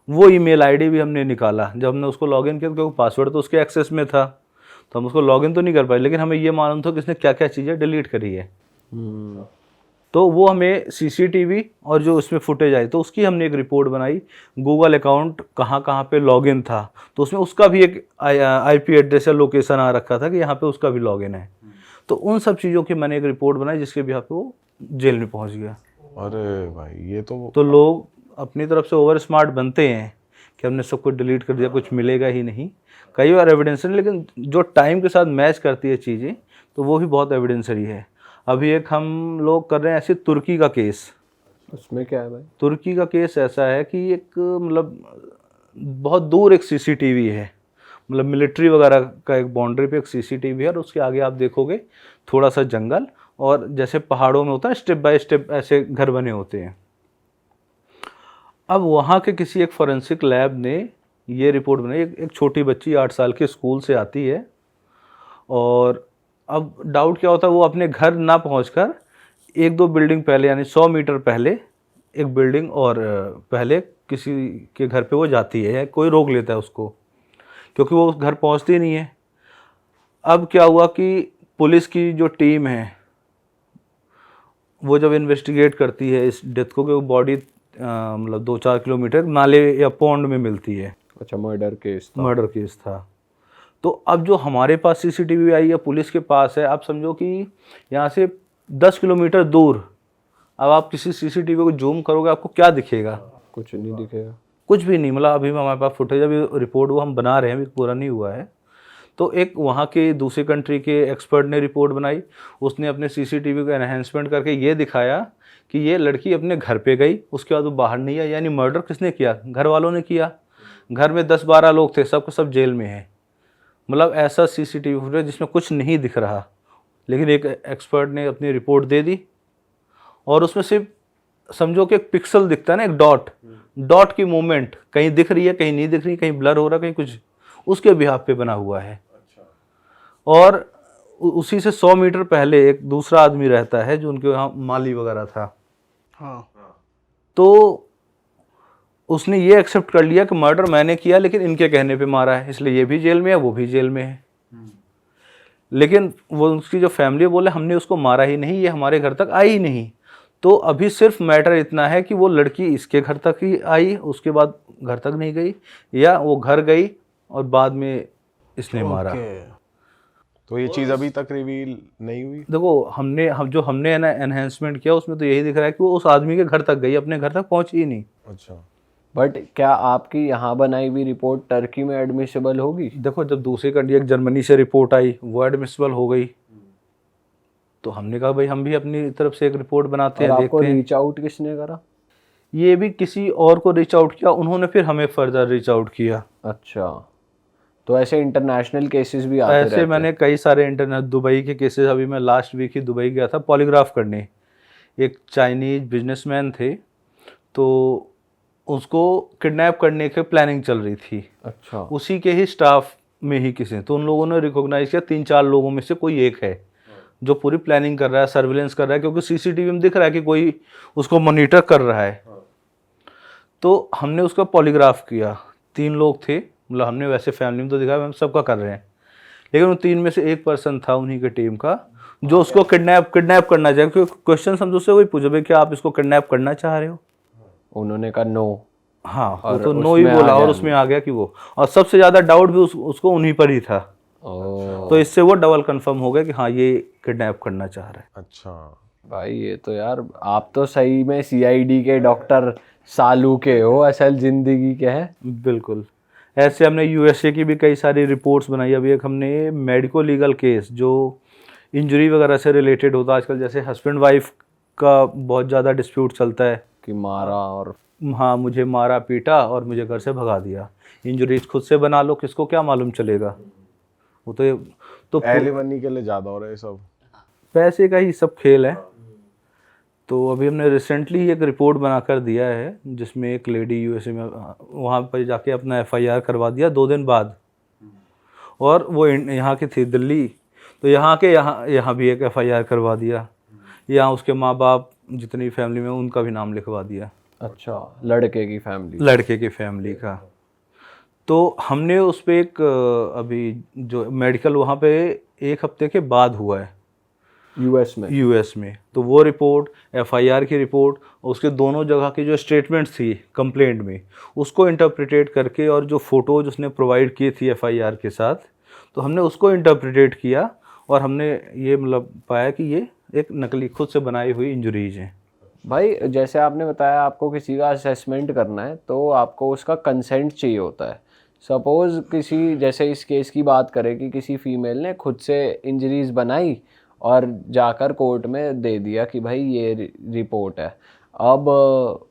वो ईमेल आईडी भी हमने निकाला। जब हमने उसको लॉगिन किया, क्योंकि पासवर्ड तो उसके एक्सेस में था, तो हम उसको लॉगिन तो नहीं कर पाए, लेकिन हमें ये मालूम था कि इसने क्या क्या चीज़ें डिलीट करी है। तो वो हमें सीसीटीवी और जो उसमें फुटेज आई, तो उसकी हमने एक रिपोर्ट बनाई, गूगल अकाउंट कहाँ कहाँ पे लॉगिन था, तो उसमें उसका भी एक आईपी एड्रेस या लोकेशन आ रखा था कि यहाँ पे उसका भी लॉगिन है। तो उन सब चीज़ों की मैंने एक रिपोर्ट बनाई, जिसके भी यहाँ पे वो जेल में पहुँच गया। अरे भाई ये तो लोग अपनी तरफ से ओवर स्मार्ट बनते हैं कि हमने सब कुछ डिलीट कर दिया, कुछ मिलेगा ही नहीं। कई बार एविडेंसरी, लेकिन जो टाइम के साथ मैच करती है चीज़ें, तो वो भी बहुत एविडेंसरी है। अभी एक हम लोग कर रहे हैं ऐसे तुर्की का केस। उसमें क्या है भाई? तुर्की का केस ऐसा है कि एक मतलब बहुत दूर एक सीसीटीवी है, मतलब मिलिट्री वगैरह का एक बाउंड्री पे एक सीसीटीवी है, और उसके आगे आप देखोगे थोड़ा सा जंगल, और जैसे पहाड़ों में होता है स्टेप बाय स्टेप ऐसे घर बने होते हैं। अब वहाँ के किसी एक फॉरेंसिक लैब ने ये रिपोर्ट बनाई, एक छोटी बच्ची 8 साल के स्कूल से आती है, और अब डाउट क्या होता है, वो अपने घर ना पहुंचकर 1-2 बिल्डिंग पहले, यानी 100 मीटर पहले एक बिल्डिंग और पहले किसी के घर पे वो जाती है, या कोई रोक लेता है उसको, क्योंकि वो उस घर पहुंचती नहीं है। अब क्या हुआ कि पुलिस की जो टीम है वो जब इन्वेस्टिगेट करती है इस डेथ को, कि वो बॉडी मतलब 2-4 किलोमीटर नाले या पौंड में मिलती है। अच्छा, मर्डर केस था। तो अब जो हमारे पास सीसीटीवी आई है, पुलिस के पास है, आप समझो कि यहाँ से 10 किलोमीटर दूर, अब आप किसी सीसीटीवी को जूम करोगे, आपको क्या दिखेगा? कुछ नहीं दिखेगा, कुछ भी नहीं। मतलब अभी हमारे पास फुटेज, अभी रिपोर्ट वो हम बना रहे हैं, अभी पूरा नहीं हुआ है। तो एक वहाँ के दूसरे कंट्री के एक्सपर्ट ने रिपोर्ट बनाई, उसने अपने सीसीटीवी को एनहेंसमेंट करके ये दिखाया कि ये लड़की अपने घर पे गई, उसके बाद वो बाहर नहीं आई, यानी मर्डर किसने किया? घर वालों ने किया। घर में 10-12 लोग थे, सबके सब जेल में हैं। मतलब ऐसा सीसीटीवी फुटेज जिसमें कुछ नहीं दिख रहा, लेकिन एक एक्सपर्ट ने अपनी रिपोर्ट दे दी, और उसमें सिर्फ समझो कि एक पिक्सल दिखता है ना, एक डॉट की मूवमेंट कहीं दिख रही है, कहीं नहीं दिख रही, कहीं ब्लर हो रहा है, कहीं कुछ, उसके बिहाफ पे बना हुआ है। और उसी से 100 मीटर पहले एक दूसरा आदमी रहता है जो उनके यहाँ माली वगैरह था। हाँ। तो उसने ये एक्सेप्ट कर लिया कि मर्डर मैंने किया, लेकिन इनके कहने पे मारा है, इसलिए ये भी जेल में है, वो भी जेल में है। लेकिन वो उसकी जो फैमिली बोले हमने उसको मारा ही नहीं, ये हमारे घर तक आई ही नहीं। तो अभी सिर्फ मैटर इतना है कि वो लड़की इसके घर तक ही आई, उसके बाद घर तक नहीं गई, या वो घर गई और बाद में इसने मारा। तो ये चीज़ अभी तक रिवील नहीं हुई। देखो हमने ना एनहेंसमेंट किया उसमें, तो यही दिख रहा है कि वो उस आदमी के घर तक गई, अपने घर तक पहुंची ही नहीं। अच्छा। बट क्या आपकी यहाँ बनाई हुई रिपोर्ट टर्की में एडमिसिबल होगी? देखो जब दूसरी कंट्री एक जर्मनी से रिपोर्ट आई, वो एडमिसिबल हो गई, तो हमने कहा भाई हम भी अपनी तरफ से एक रिपोर्ट बनाते और हैं, आपको देखते हैं। रीच आउट किसने करा? ये भी किसी और को रीच आउट किया, उन्होंने फिर हमें फर्दर रीच आउट किया। अच्छा, तो ऐसे इंटरनेशनल केसेस भी आते ऐसे रहते हैं? मैंने कई सारे इंटरनेट, दुबई के केसेस, अभी मैं लास्ट वीक ही दुबई गया था पॉलीग्राफ करने। एक चाइनीज बिजनेसमैन थे, तो उसको किडनैप करने की प्लानिंग चल रही थी। अच्छा। उसी के ही स्टाफ में ही किसी, तो उन लोगों ने रिकॉग्नाइज किया 3-4 लोगों में से कोई एक है जो पूरी प्लानिंग कर रहा है, सर्विलेंस कर रहा है, क्योंकि सीसीटीवी में दिख रहा है कि कोई उसको मॉनिटर कर रहा है। तो हमने उसका पॉलीग्राफ किया। 3 लोग थे, मतलब हमने वैसे फैमिली में तो दिखा हम सबका कर रहे हैं, लेकिन उन 3 में से एक पर्सन था उन्हीं के टीम का जो उसको किडनैप करना चाहे। क्योंकि क्वेश्चन हम उससे वही पूछे भाई क्या आप इसको किडनैप करना चाह रहे हो? उन्होंने कहा नो। हाँ, वो और तो नो ही उसमें आ बोला, गया और उसमें आ गया कि वो, और सबसे ज़्यादा डाउट भी उसको उन्हीं पर ही था। ओ तो इससे वो डबल कंफर्म हो गया कि हाँ ये किडनैप करना चाह रहा है। अच्छा। भाई ये तो यार आप तो सही में सीआईडी के डॉक्टर सालू के हो, असल जिंदगी के हैं। बिल्कुल। ऐसे हमने यूएसए की भी कई सारी रिपोर्ट्स बनाई। अभी एक हमने मेडिको लीगल केस जो इंजरी वगैरह से रिलेटेड होता है, आजकल जैसे हस्बैंड वाइफ का बहुत ज़्यादा डिस्प्यूट चलता है कि मारा और हाँ मुझे मारा पीटा और मुझे घर से भगा दिया। इंजरीज खुद से बना लो, किसको क्या मालूम चलेगा। वो तो एलिमनी के लिए ज़्यादा हो रहा है सब, पैसे का ही सब खेल है। तो अभी हमने रिसेंटली एक रिपोर्ट बनाकर दिया है जिसमें एक लेडी यूएसए में वहाँ पर जाके अपना एफआईआर करवा दिया 2 दिन बाद, और वो यहाँ की थी दिल्ली, तो यहाँ भी एक एफआईआर करवा दिया। यहाँ उसके माँ बाप जितनी फैमिली में उनका भी नाम लिखवा दिया। अच्छा, लड़के की फैमिली? लड़के की फैमिली का। तो हमने उस पर एक अभी जो मेडिकल वहाँ पे 1 हफ्ते के बाद हुआ है यूएस में, तो वो रिपोर्ट, एफआईआर की रिपोर्ट, उसके दोनों जगह की जो स्टेटमेंट्स थी कंप्लेंट में, उसको इंटरप्रिटेट करके, और जो फ़ोटोज उसने प्रोवाइड की थी एफआईआर के साथ, तो हमने उसको इंटरप्रिटेट किया और हमने ये मतलब पाया कि ये एक नकली खुद से बनाई हुई इंजरीज हैं। भाई जैसे आपने बताया आपको किसी का असेसमेंट करना है तो आपको उसका कंसेंट चाहिए होता है। सपोज़ किसी, जैसे इस केस की बात करें कि किसी फीमेल ने खुद से इंजरीज बनाई और जाकर कोर्ट में दे दिया कि भाई ये रिपोर्ट है। अब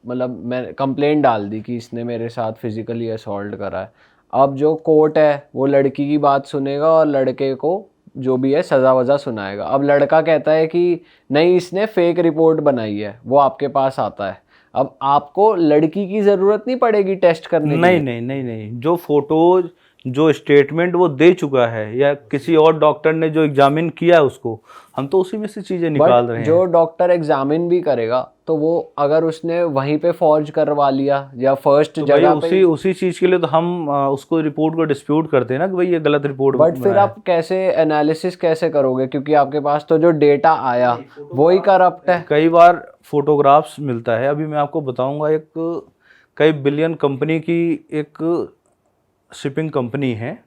मतलब मैं कंप्लेंट डाल दी कि इसने मेरे साथ फिजिकली असॉल्ट करा है। अब जो कोर्ट है वो लड़की की बात सुनेगा और लड़के को जो भी है सज़ा वज़ा सुनाएगा। अब लड़का कहता है कि नहीं इसने फेक रिपोर्ट बनाई है, वो आपके पास आता है। अब आपको लड़की की ज़रूरत नहीं पड़ेगी टेस्ट करने की? नहीं, जो फोटोज, जो स्टेटमेंट वो दे चुका है या किसी और डॉक्टर ने जो एग्जामिन किया है उसको, हम तो उसी में से चीज़ें निकाल रहे हैं। जो डॉक्टर एग्जामिन भी करेगा तो वो अगर उसने वहीं पे फॉर्ज करवा लिया या फर्स्ट तो जगह भाई पे, उसी चीज़ के लिए तो हम उसको रिपोर्ट को डिस्प्यूट करते हैं ना कि भाई ये गलत रिपोर्ट। बट फिर आप कैसे एनालिसिस कैसे करोगे, क्योंकि आपके पास तो जो डेटा आया वही करप्ट है। कई बार फोटोग्राफ्स मिलता है। अभी मैं आपको बताऊंगा, एक कई बिलियन कंपनी की एक शिपिंग कंपनी है,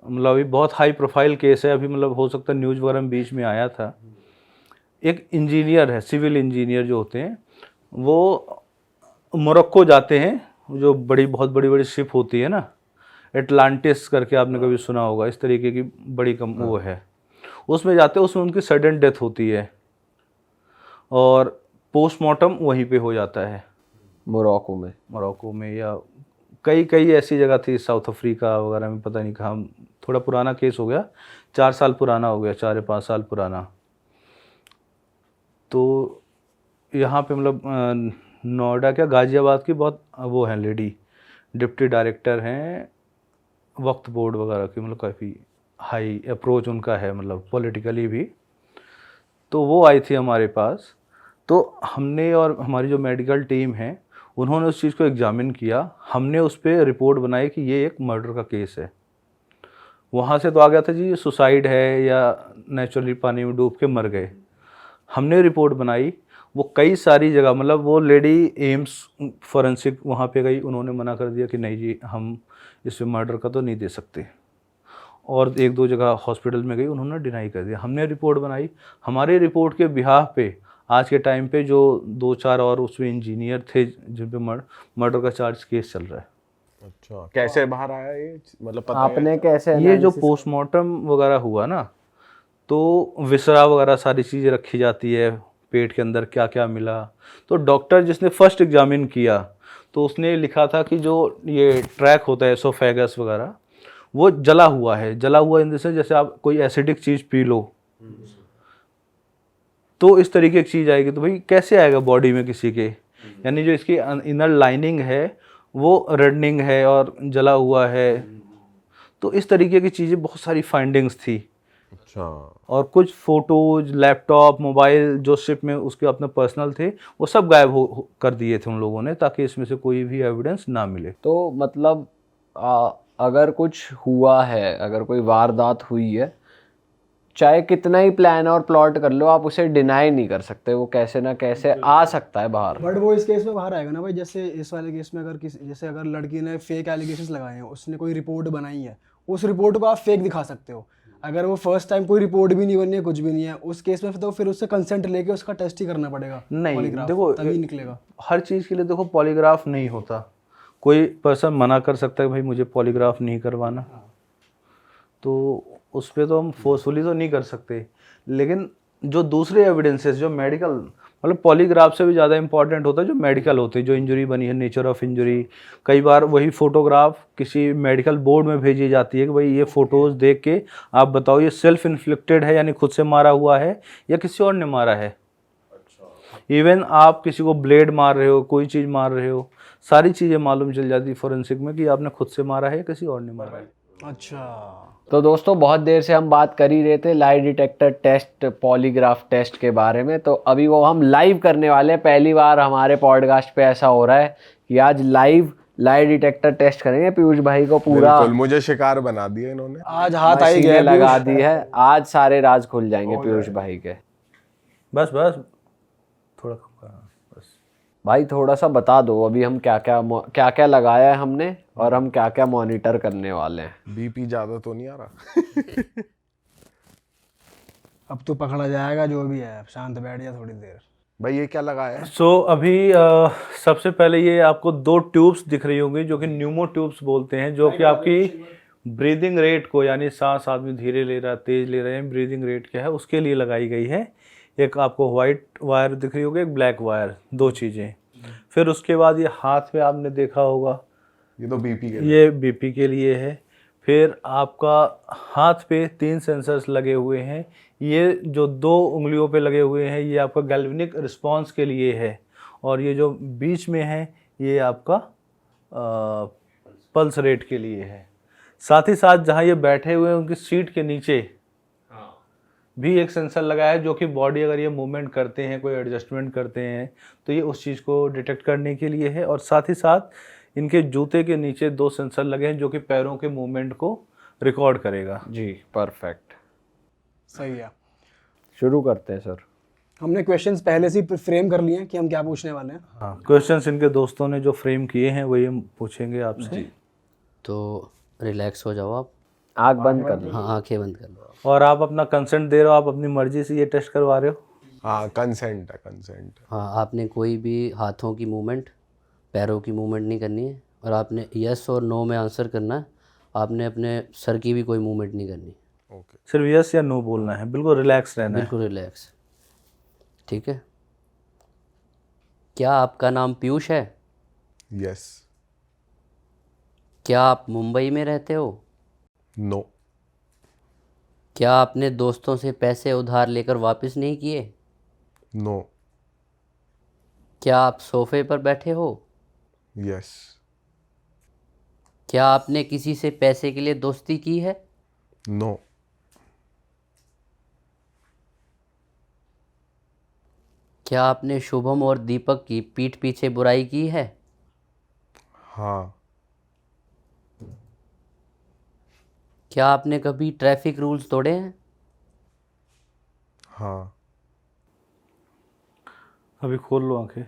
मतलब अभी बहुत हाई प्रोफाइल केस है, अभी मतलब हो सकता है न्यूज़ वगैरह में बीच में आया था। एक इंजीनियर है, सिविल इंजीनियर जो होते हैं, वो मोरक्को जाते हैं, जो बहुत बड़ी शिप होती है ना, एटलांटिस करके आपने कभी सुना होगा, इस तरीके की बड़ी वो है, उसमें जाते हैं, उसमें उनकी सडन डेथ होती है और पोस्टमार्टम वहीं पे हो जाता है मोरक्को में या कई ऐसी जगह थी, साउथ अफ्रीका वगैरह में, पता नहीं कहाँ। थोड़ा पुराना केस हो गया, 4 साल पुराना हो गया, 4 या 5 साल पुराना। तो यहाँ पे मतलब नोएडा क्या गाज़ियाबाद की बहुत वो हैं लेडी, डिप्टी डायरेक्टर हैं वक्फ बोर्ड वगैरह की, मतलब काफ़ी हाई अप्रोच उनका है, मतलब पॉलिटिकली भी। तो वो आई थी हमारे पास, तो हमने और हमारी जो मेडिकल टीम है उन्होंने उस चीज़ को एग्जामिन किया। हमने उस पर रिपोर्ट बनाई कि ये एक मर्डर का केस है। वहाँ से तो आ गया था जी ये सुसाइड है या नेचुरली पानी में डूब के मर गए। हमने रिपोर्ट बनाई, वो कई सारी जगह, मतलब वो लेडी एम्स फॉरेंसिक वहाँ पे गई, उन्होंने मना कर दिया कि नहीं जी हम इसमें मर्डर का तो नहीं दे सकते। और एक दो जगह हॉस्पिटल में गई, उन्होंने डिनाई कर दिया। हमने रिपोर्ट बनाई, हमारे रिपोर्ट के बिहाफ पे आज के टाइम पे जो 2-4 और उसमें इंजीनियर थे जिन पे मर्डर का चार्ज केस चल रहा है। अच्छा, कैसे बाहर आया ये, मतलब पता आपने कैसे ये जो पोस्टमार्टम वगैरह हुआ ना, तो विसरा वगैरह सारी चीज़ें रखी जाती है, पेट के अंदर क्या क्या मिला। तो डॉक्टर जिसने फर्स्ट एग्जामिन किया तो उसने लिखा था कि जो ये ट्रैक होता है एसोफेगस वगैरह, वो जला हुआ है। जला हुआ इन द सेंस जैसे आप कोई एसिडिक चीज़ पी लो तो इस तरीके की चीज़ आएगी। तो भाई कैसे आएगा बॉडी में किसी के, यानी जो इसकी इनर लाइनिंग है वो रेडनिंग है और जला हुआ है। तो इस तरीके की चीज़ें बहुत सारी फाइंडिंग्स थी। अच्छा, और कुछ फोटोज, लैपटॉप, मोबाइल जो शिप में उसके अपने पर्सनल थे वो सब गायब कर दिए थे उन लोगों ने, ताकि इसमें से कोई भी एविडेंस ना मिले। तो मतलब अगर कुछ हुआ है, अगर कोई वारदात हुई है, चाहे कितना ही प्लान और प्लॉट कर लो, आप उसे डिनाई नहीं कर सकते, वो कैसे ना कैसे आ सकता है बाहर। बट वो इस केस में बाहर आएगा ना भाई। जैसे इस वाले केस में जैसे अगर लड़की ने फेक एलिगेशंस लगाए हैं, उसने कोई रिपोर्ट बनाई है, उस रिपोर्ट को आप फेक दिखा सकते हो। अगर वो फर्स्ट टाइम कोई रिपोर्ट भी नहीं बनी है, कुछ भी नहीं है, उस केस में तो फिर उससे कंसेंट लेके उसका टेस्ट ही करना पड़ेगा। नहीं पॉलीग्राफ, देखो, तभी निकलेगा। हर चीज़ के लिए देखो पॉलीग्राफ नहीं होता। कोई पर्सन मना कर सकता है भाई मुझे पॉलीग्राफ नहीं करवाना, तो उस पर तो हम फोर्सफुली तो नहीं कर सकते। लेकिन जो दूसरे एविडेंसेस जो मेडिकल, मतलब पॉलीग्राफ से भी ज़्यादा इंपॉर्टेंट होता है जो मेडिकल होते हैं, जो इंजरी बनी है, नेचर ऑफ इंजरी। कई बार वही फ़ोटोग्राफ किसी मेडिकल बोर्ड में भेजी जाती है कि भाई ये फ़ोटोज़ देख के आप बताओ ये सेल्फ इन्फ्लिक्टेड है, यानी खुद से मारा हुआ है, या किसी और ने मारा है। इवन आप किसी को ब्लेड मार रहे हो, कोई चीज़ मार रहे हो, सारी चीज़ें मालूम चल जाती है फोरेंसिक में कि आपने खुद से मारा है या किसी और ने मारा है। अच्छा, तो दोस्तों बहुत देर से हम बात कर ही रहे थे lie detector test, polygraph test के बारे में, तो अभी वो हम लाइव करने वाले हैं। पहली बार हमारे पॉडकास्ट पे ऐसा हो रहा है कि आज लाइव लाई डिटेक्टर टेस्ट करेंगे। पीयूष भाई को पूरा बिल्कुल, मुझे शिकार बना दिया इन्होंने। आज हाथ आई मशीनें गए लगा दी है, आज सारे राज खुल जाएंगे पीयूष भाई के। बस थोड़ा कम करना, बस। भाई थोड़ा सा बता दो अभी हम क्या क्या लगाया है हमने, और हम क्या क्या मॉनिटर करने वाले हैं। बीपी ज्यादा तो नहीं आ रहा? अब तो पकड़ा जाएगा जो भी है, शांत बैठ जा थोड़ी देर। भाई ये क्या लगाया है? सो अभी सबसे पहले ये आपको 2 ट्यूब्स दिख रही होंगी जो कि न्यूमो ट्यूब्स बोलते हैं, जो कि आपकी ब्रीदिंग रेट को, यानी सांस आदमी धीरे ले रहा है, तेज ले रहे हैं, ब्रीदिंग रेट क्या है उसके लिए लगाई गई है। एक आपको वाइट वायर दिख रही होगी, एक ब्लैक वायर, 2 चीज़ें। फिर उसके बाद ये हाथ पे आपने देखा होगा, ये तो बीपी के लिए। ये बीपी के लिए है। फिर आपका हाथ पे 3 सेंसर्स लगे हुए हैं, ये जो 2 उंगलियों पे लगे हुए हैं ये आपका गैल्वेनिक रिस्पांस के लिए है, और ये जो बीच में है ये आपका पल्स रेट के लिए है। साथ ही साथ जहाँ ये बैठे हुए हैं उनकी सीट के नीचे भी एक सेंसर लगा है, जो कि बॉडी अगर ये मूवमेंट करते हैं, कोई एडजस्टमेंट करते हैं, तो ये उस चीज़ को डिटेक्ट करने के लिए है। और साथ ही साथ इनके जूते के नीचे 2 सेंसर लगे हैं जो कि पैरों के मूवमेंट को रिकॉर्ड करेगा। जी परफेक्ट, सही है। शुरू करते हैं सर। हमने क्वेश्चंस पहले से ही फ्रेम कर लिए हैं कि हम क्या पूछने वाले हैं। हाँ, क्वेश्चंस इनके दोस्तों ने जो फ्रेम किए हैं वही हम पूछेंगे आपसे। तो रिलैक्स हो जाओ आप, आँख बंद कर लो। हाँ आंखें बंद कर लो। और आप अपना कंसेंट दे रहे हो, आप अपनी मर्जी से ये टेस्ट करवा रहे हो। हाँ, कंसेंट है, कंसेंट। हाँ, आपने कोई भी हाथों की मूवमेंट, पैरों की मूवमेंट नहीं करनी है, और आपने यस और नो में आंसर करना है। आपने अपने सर की भी कोई मूवमेंट नहीं करनी, ओके। सिर्फ यस या नो बोलना है, बिल्कुल रिलैक्स रहना है। बिल्कुल रिलैक्स, ठीक है। क्या आपका नाम पीयूष है? यस। क्या आप मुंबई में रहते हो? नो। क्या आपने दोस्तों से पैसे उधार लेकर वापस नहीं किए? नो। क्या आप सोफे पर बैठे हो? यस। क्या आपने किसी से पैसे के लिए दोस्ती की है? नो। क्या आपने शुभम और दीपक की पीठ पीछे बुराई की है? हाँ। क्या आपने कभी ट्रैफिक रूल्स तोड़े हैं? हाँ। अभी खोल लो आंखें।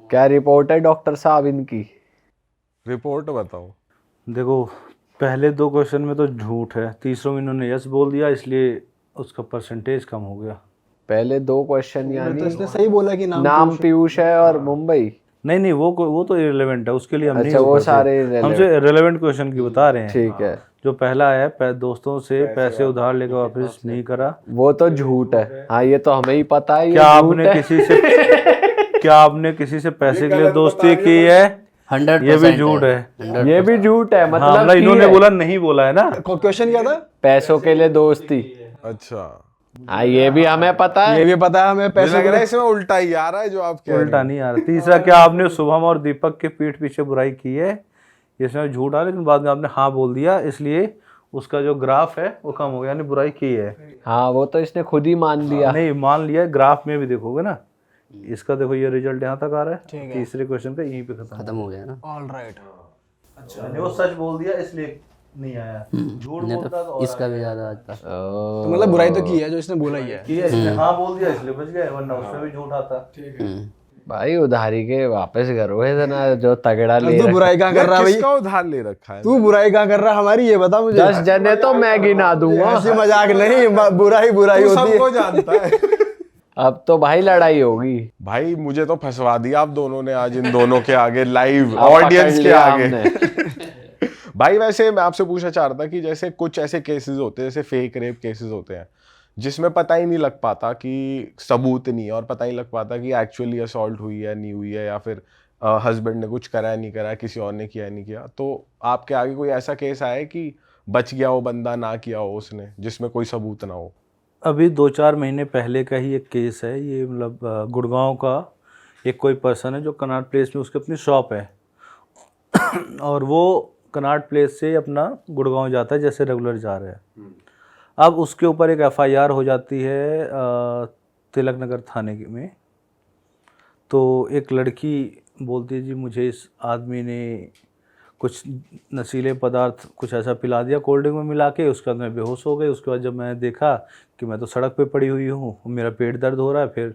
क्या रिपोर्ट है डॉक्टर साहब इनकी? रिपोर्ट बताओ। देखो, पहले 2 क्वेश्चन में तो झूठ है, तीसरों में इन्होंने यस बोल दिया, इसलिए उसका परसेंटेज कम हो गया। पहले 2 क्वेश्चन तो यानी इसने सही बोला कि नाम पीयूष है और मुंबई। नहीं, वो तो इररिलेवेंट है, उसके लिए हम नहीं अच्छा, वो रुके थे। सारे irrelevant। हमसे रिलेवेंट क्वेश्चन की बता रहे हैं। ठीक है, जो पहला है, दोस्तों से पैसे उधार लेकर वापस नहीं करा। वो तो झूठ है। हाँ, ये तो हमें ही पता है, ये क्या झूठ आपने है। क्या आपने किसी से पैसे के लिए दोस्ती की है? 100% ये भी झूठ है। 100%। ये भी झूठ है, हाँ, मतलब मतलब की इन्होंने है। बोला नहीं बोला है ना। क्वेश्चन क्या था? पैसों के लिए दोस्ती। अच्छा, हाँ, ये भी हमें पता है। ये भी पता है हमें मुझे पैसे लग के रहा है लिए। इसमें उल्टा ही आ रहा है जो आप कह रहे उल्टा हो। नहीं आ रहा। तीसरा, क्या आपने शुभम और दीपक के पीठ पीछे बुराई की है? इसमें झूठ आ, लेकिन बाद में आपने हाँ बोल दिया, इसलिए उसका जो ग्राफ है वो कम हो गया, यानी बुराई की है। हाँ, वो तो इसने खुद ही मान लिया। नहीं मान लिया, ग्राफ में भी देखोगे ना, इसका देखो ये रिजल्ट यहाँ तक आ रहा है। तीसरे क्वेश्चन पे यहीं पे खत्म हो गया ना। All right. अच्छा, वो सच बोल दिया इसलिए नहीं आया, झूठ नहीं बोलता तो इसका भी ज़्यादा आता। तो मतलब बुराई तो की है जो इसने बोला ही है। किया, इसने हाँ बोल दिया इसलिए बच गए, वरना उसमें भी झूठ आता। भाई, उधारी के वापस करो इतना जो तगड़ा ले तू बुराई कहाँ कर रहा है भाई? किसका उधार ले रखा है? तू बुराई कहाँ कर रहा है हमारी, ये बता मुझे। 10 जने तो मैं गिना दूंगा। ऐसे मजाक नहीं, बुराई बुराई तू होती है। सबको जानता है। अब तो भाई लड़ाई होगी। भाई मुझे तो फंसवा दिया आप दोनों ने आज इन दोनों के आगे, लाइव अब ऑडियंस पकड़ के लिया आगे। हमने। भाई वैसे मैं आपसे पूछना चाह रहा था कि जैसे कुछ ऐसे केसेस होते हैं, जैसे फेक रेप केसेस होते हैं, जिसमें पता ही नहीं लग पाता कि सबूत नहीं है, और पता ही लग पाता कि एक्चुअली असॉल्ट हुई है नहीं हुई है, या फिर हस्बैंड ने कुछ करा है नहीं करा है, किसी और ने किया है नहीं किया। तो आपके आगे कोई ऐसा केस आया है कि बच गया हो बंदा, ना किया हो उसने, जिसमें कोई सबूत ना हो? अभी 2-4 महीने पहले का ही एक केस है ये, मतलब गुड़गांव का एक कोई पर्सन है जो कनाट प्लेस में उसकी अपनी शॉप है और वो कनाट प्लेस से अपना गुड़गांव जाता है, जैसे रेगुलर जा रहा है। अब उसके ऊपर एक एफआईआर हो जाती है तिलक नगर थाने में। तो एक लड़की बोलती है जी मुझे इस आदमी ने कुछ नशीले पदार्थ कुछ ऐसा पिला दिया कोल्ड ड्रिंक में मिला के, उसके बाद मैं बेहोश हो गई। उसके बाद जब मैंने देखा कि मैं तो सड़क पे पड़ी हुई हूँ, मेरा पेट दर्द हो रहा है, फिर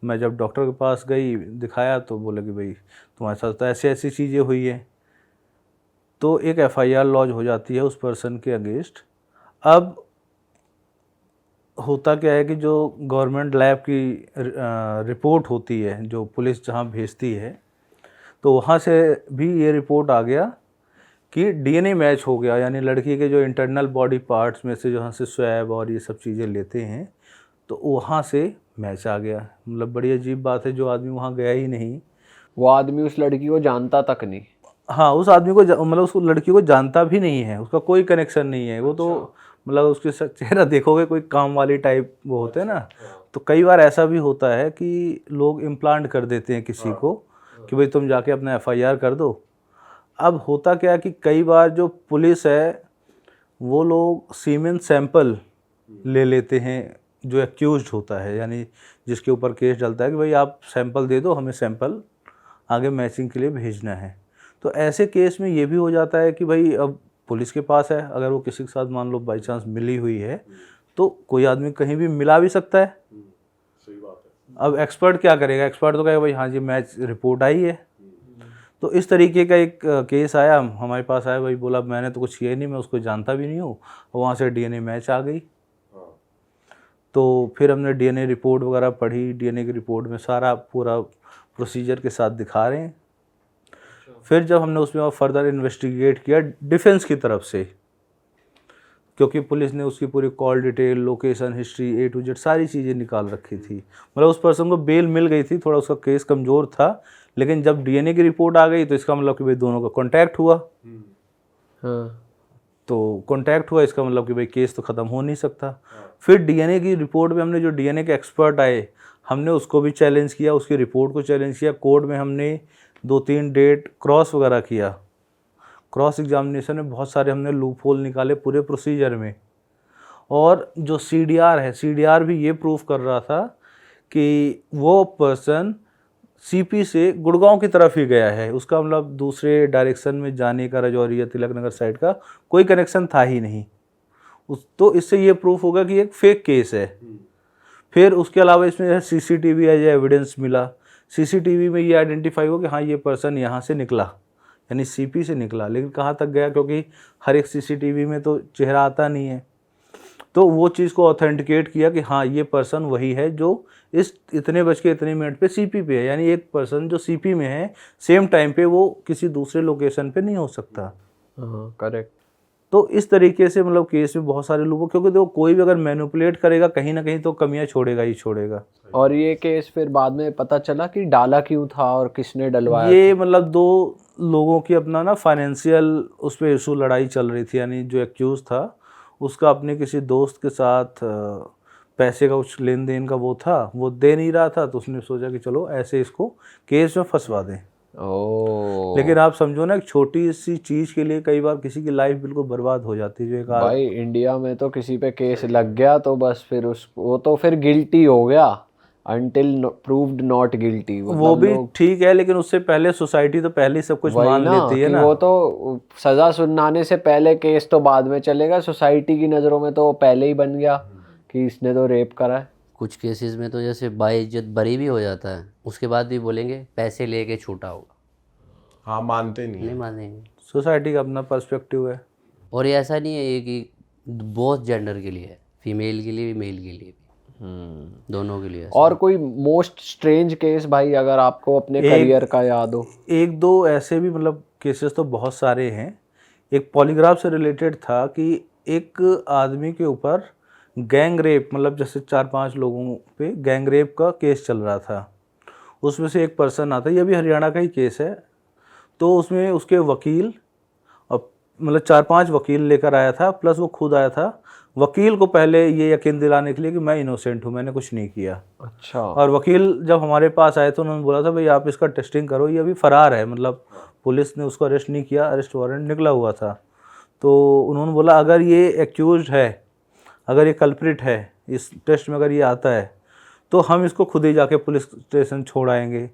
मैं जब डॉक्टर के पास गई दिखाया तो बोले कि भाई तुम्हारे साथ तो ऐसी ऐसी चीज़ें हुई हैं। तो एक एफआईआर लॉन्च हो जाती है उस पर्सन के अगेंस्ट। अब होता क्या है कि जो गवर्नमेंट लैब की रिपोर्ट होती है, जो पुलिस जहाँ भेजती है, तो वहाँ से भी ये रिपोर्ट आ गया कि डीएनए मैच हो गया, यानी लड़की के जो इंटरनल बॉडी पार्ट्स में से जहाँ से स्वैब और ये सब चीज़ें लेते हैं, तो वहाँ से मैच आ गया। मतलब बड़ी अजीब बात है, जो आदमी वहाँ गया ही नहीं, वो आदमी उस लड़की को जानता तक नहीं। हाँ उस आदमी को मतलब उस लड़की को जानता भी नहीं है, उसका कोई कनेक्शन नहीं है। वो तो मतलब उसके चेहरा देखोगे कोई काम वाली टाइप वो होते हैं ना। तो कई बार ऐसा भी होता है कि लोग इम्प्लांट कर देते हैं किसी को कि भाई तुम जाके अपना एफआईआर कर दो। अब होता क्या है कि कई बार जो पुलिस है वो लोग सीमेन सैंपल ले लेते हैं जो एक्यूज्ड होता है, यानी जिसके ऊपर केस डलता है कि भाई आप सैंपल दे दो, हमें सैंपल आगे मैचिंग के लिए भेजना है। तो ऐसे केस में ये भी हो जाता है कि भाई अब पुलिस के पास है, अगर वो किसी के साथ मान लो बाई चांस मिली हुई है तो कोई आदमी कहीं भी मिला भी सकता है। सही बात है। अब एक्सपर्ट क्या करेगा? एक्सपर्ट तो कहेगा भाई हाँ जी मैच रिपोर्ट आई है। तो इस तरीके का एक केस आया हमारे पास, आया भाई बोला मैंने तो कुछ किया ही नहीं, मैं उसको जानता भी नहीं हूँ, और वहाँ से डीएनए मैच आ गई। तो फिर हमने डीएनए रिपोर्ट वगैरह पढ़ी, डीएनए की रिपोर्ट में सारा पूरा प्रोसीजर के साथ दिखा रहे हैं। फिर जब हमने उसमें फर्दर इन्वेस्टिगेट किया डिफेंस की तरफ से, क्योंकि पुलिस ने उसकी पूरी call detail, location history, A to Z सारी चीज़ें निकाल रखी थी। मतलब उस पर्सन को बेल मिल गई थी, थोड़ा उसका केस कमज़ोर था, लेकिन जब डीएनए की रिपोर्ट आ गई तो इसका मतलब कि भाई दोनों का कॉन्टैक्ट हुआ। हाँ। तो कॉन्टैक्ट हुआ, इसका मतलब कि भाई केस तो ख़त्म हो नहीं सकता। फिर डीएनए की रिपोर्ट में हमने जो डीएनए के एक्सपर्ट आए, हमने उसको भी चैलेंज किया, उसकी रिपोर्ट को चैलेंज किया। कोर्ट में हमने 2-3 डेट क्रॉस वगैरह किया। क्रॉस एग्जामिनेशन में बहुत सारे हमने लूप होल निकाले पूरे प्रोसीजर में। और जो CDR है, CDR भी ये प्रूफ कर रहा था कि वो पर्सन सीपी से गुड़गांव की तरफ ही गया है, उसका मतलब दूसरे डायरेक्शन में जाने का राजौरी या तिलक नगर साइड का कोई कनेक्शन था ही नहीं। तो इससे ये प्रूफ होगा कि एक फेक केस है। फिर उसके अलावा इसमें सीसीटीवी एज एविडेंस मिला, सीसीटीवी में ये आइडेंटिफाई हुआ कि हाँ ये पर्सन यहाँ से निकला, यानी सीपी से निकला, लेकिन कहाँ तक गया, क्योंकि हर एक सीसीटीवी में तो चेहरा आता नहीं है। तो वो चीज़ को ऑथेंटिकेट किया कि हाँ ये पर्सन वही है जो इस इतने बज के इतने मिनट पे सीपी पे है, यानी एक पर्सन जो सीपी में है सेम टाइम पे वो किसी दूसरे लोकेशन पे नहीं हो सकता। करेक्ट। तो इस तरीके से मतलब केस में बहुत सारे लोगों, क्योंकि देखो कोई भी अगर मैनिपुलेट करेगा कहीं ना कहीं तो कमियां छोड़ेगा ही छोड़ेगा। और ये केस फिर बाद में पता चला कि डाला क्यों था और किसने डलवाया? ये मतलब दो लोगों की अपना ना फाइनेंशियल उस पर इशू लड़ाई चल रही थी, यानी जो एक्यूज था उसका अपने किसी दोस्त के साथ पैसे का कुछ लेन देन का वो था, वो दे नहीं रहा था, तो उसने सोचा कि चलो ऐसे इसको केस में फंसवा दें। लेकिन आप समझो ना, एक छोटी सी चीज़ के लिए कई बार किसी की लाइफ बिल्कुल बर्बाद हो जाती है। जो एक भाई इंडिया में तो किसी पे केस लग गया तो बस फिर वो तो फिर गिल्टी हो गया until proved not guilty। वो भी ठीक है, लेकिन उससे पहले सोसाइटी तो पहले सब कुछ मान लेती है ना। वो तो सजा सुनाने से पहले केस तो बाद में चलेगा, सोसाइटी की नज़रों में तो पहले ही बन गया कि इसने तो रेप करा है। कुछ केसेस में तो जैसे बाइज्जत बरी भी हो जाता है, उसके बाद भी बोलेंगे पैसे लेके छूटा होगा। हाँ, मानते नहीं मानेंगे। सोसाइटी का अपना पर्सपेक्टिव है। और ये ऐसा नहीं है ये कि बोथ जेंडर के लिए है, फीमेल के लिए भी मेल के लिए भी, दोनों के लिए ऐसा। और कोई मोस्ट स्ट्रेंज केस भाई अगर आपको अपने करियर का याद हो? एक दो ऐसे भी मतलब केसेस तो बहुत सारे हैं। एक पॉलीग्राफ से रिलेटेड था कि एक आदमी के ऊपर गैंग रेप, मतलब जैसे 4-5 लोगों पे गैंग रेप का केस चल रहा था। उसमें से एक पर्सन आता है, ये भी हरियाणा का ही केस है, तो उसमें उसके वकील और मतलब 4-5 वकील लेकर आया था, प्लस वो खुद आया था वकील को पहले ये यकीन दिलाने के लिए कि मैं इनोसेंट हूँ, मैंने कुछ नहीं किया। अच्छा। और वकील जब हमारे पास आए तो उन्होंने बोला था भाई आप इसका टेस्टिंग करो, ये अभी फरार है, मतलब पुलिस ने उसको अरेस्ट नहीं किया, अरेस्ट वारंट निकला हुआ था। तो उन्होंने बोला अगर ये एक्यूज है, अगर ये कल्प्रिट है, इस टेस्ट में अगर ये आता है तो हम इसको खुद ही जाके पुलिस स्टेशन छोड़ आएंगे,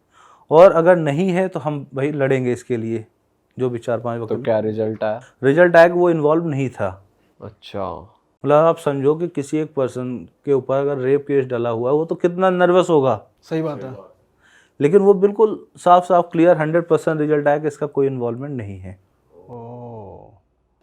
और अगर नहीं है तो हम भाई लड़ेंगे इसके लिए। जो भी 4-5 वकील। तो क्या रिजल्ट आया? रिजल्ट आया कि वो इन्वॉल्व नहीं था। अच्छा। मतलब आप समझो कि किसी एक पर्सन के ऊपर अगर रेप केस डाला हुआ है वो तो कितना नर्वस होगा। सही बात है। लेकिन वो बिल्कुल साफ साफ क्लियर 100% रिजल्ट आया कि इसका कोई इन्वॉल्वमेंट नहीं है।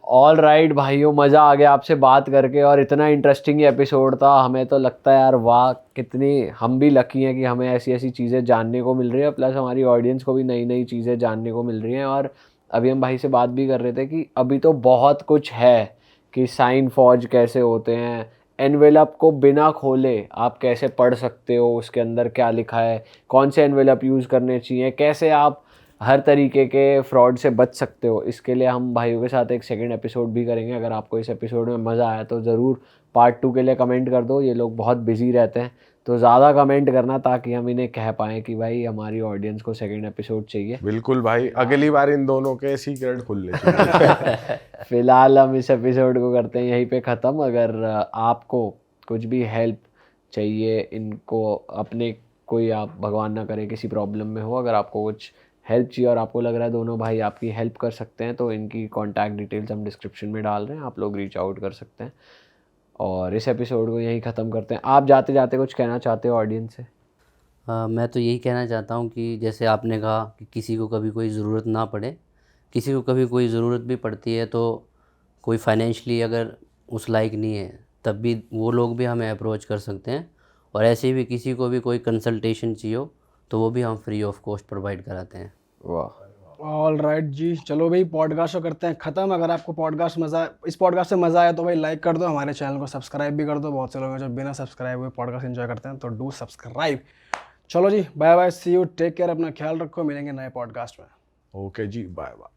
ऑल राइट भाइयों, मज़ा आ गया आपसे बात करके, और इतना इंटरेस्टिंग एपिसोड था। हमें तो लगता है यार वाह, कितनी हम भी लकी हैं कि हमें ऐसी ऐसी चीज़ें जानने को मिल रही है, प्लस हमारी ऑडियंस को भी नई नई चीज़ें जानने को मिल रही हैं। और अभी हम भाई से बात भी कर रहे थे कि अभी तो बहुत कुछ है कि साइन फॉर्ज कैसे होते हैं, एनवेलप को बिना खोले आप कैसे पढ़ सकते हो, उसके अंदर क्या लिखा है, कौन से एनवेलप यूज़ करने चाहिए, कैसे आप हर तरीके के फ्रॉड से बच सकते हो। इसके लिए हम भाइयों के साथ एक सेकंड एपिसोड भी करेंगे। अगर आपको इस एपिसोड में मज़ा आया तो ज़रूर पार्ट 2 के लिए कमेंट कर दो। ये लोग बहुत बिजी रहते हैं तो ज़्यादा कमेंट करना, ताकि हम इन्हें कह पाएँ कि भाई हमारी ऑडियंस को सेकंड एपिसोड चाहिए। बिल्कुल भाई, अगली बार इन दोनों के सीक्रेट खुल ले। फिलहाल हम इस एपिसोड को करते हैं यहीं पे ख़त्म। अगर आपको कुछ भी हेल्प चाहिए, इनको अपने कोई, आप भगवान ना करे किसी प्रॉब्लम में हो, अगर आपको कुछ हेल्प चाहिए और आपको लग रहा है दोनों भाई आपकी हेल्प कर सकते हैं, तो इनकी कॉन्टैक्ट डिटेल्स हम डिस्क्रिप्शन में डाल रहे हैं, आप लोग रीच आउट कर सकते हैं। और इस एपिसोड को यहीं ख़त्म करते हैं। आप जाते जाते कुछ कहना चाहते हो ऑडियंस से? मैं तो यही कहना चाहता हूँ कि जैसे आपने कहा कि किसी को कभी कोई ज़रूरत ना पड़े, किसी को कभी कोई ज़रूरत भी पड़ती है तो कोई फाइनेंशली अगर उस लायक नहीं है तब भी वो लोग भी हमें अप्रोच कर सकते हैं। और ऐसे भी किसी को भी कोई कंसल्टेशन चाहिए हो तो वो भी हम फ्री ऑफ कॉस्ट प्रोवाइड कराते हैं। वाह। ऑल राइट जी, चलो भाई पॉडकास्ट को करते हैं ख़त्म। अगर आपको इस पॉडकास्ट से मज़ा आया तो भाई लाइक कर दो, हमारे चैनल को सब्सक्राइब भी कर दो। बहुत से लोग हैं जो बिना सब्सक्राइब हुए पॉडकास्ट एंजॉय करते हैं, तो डू सब्सक्राइब। चलो जी, bye bye, see you, take care, अपना ख्याल रखो, मिलेंगे नए पॉडकास्ट में। ओके जी, बाय बाय।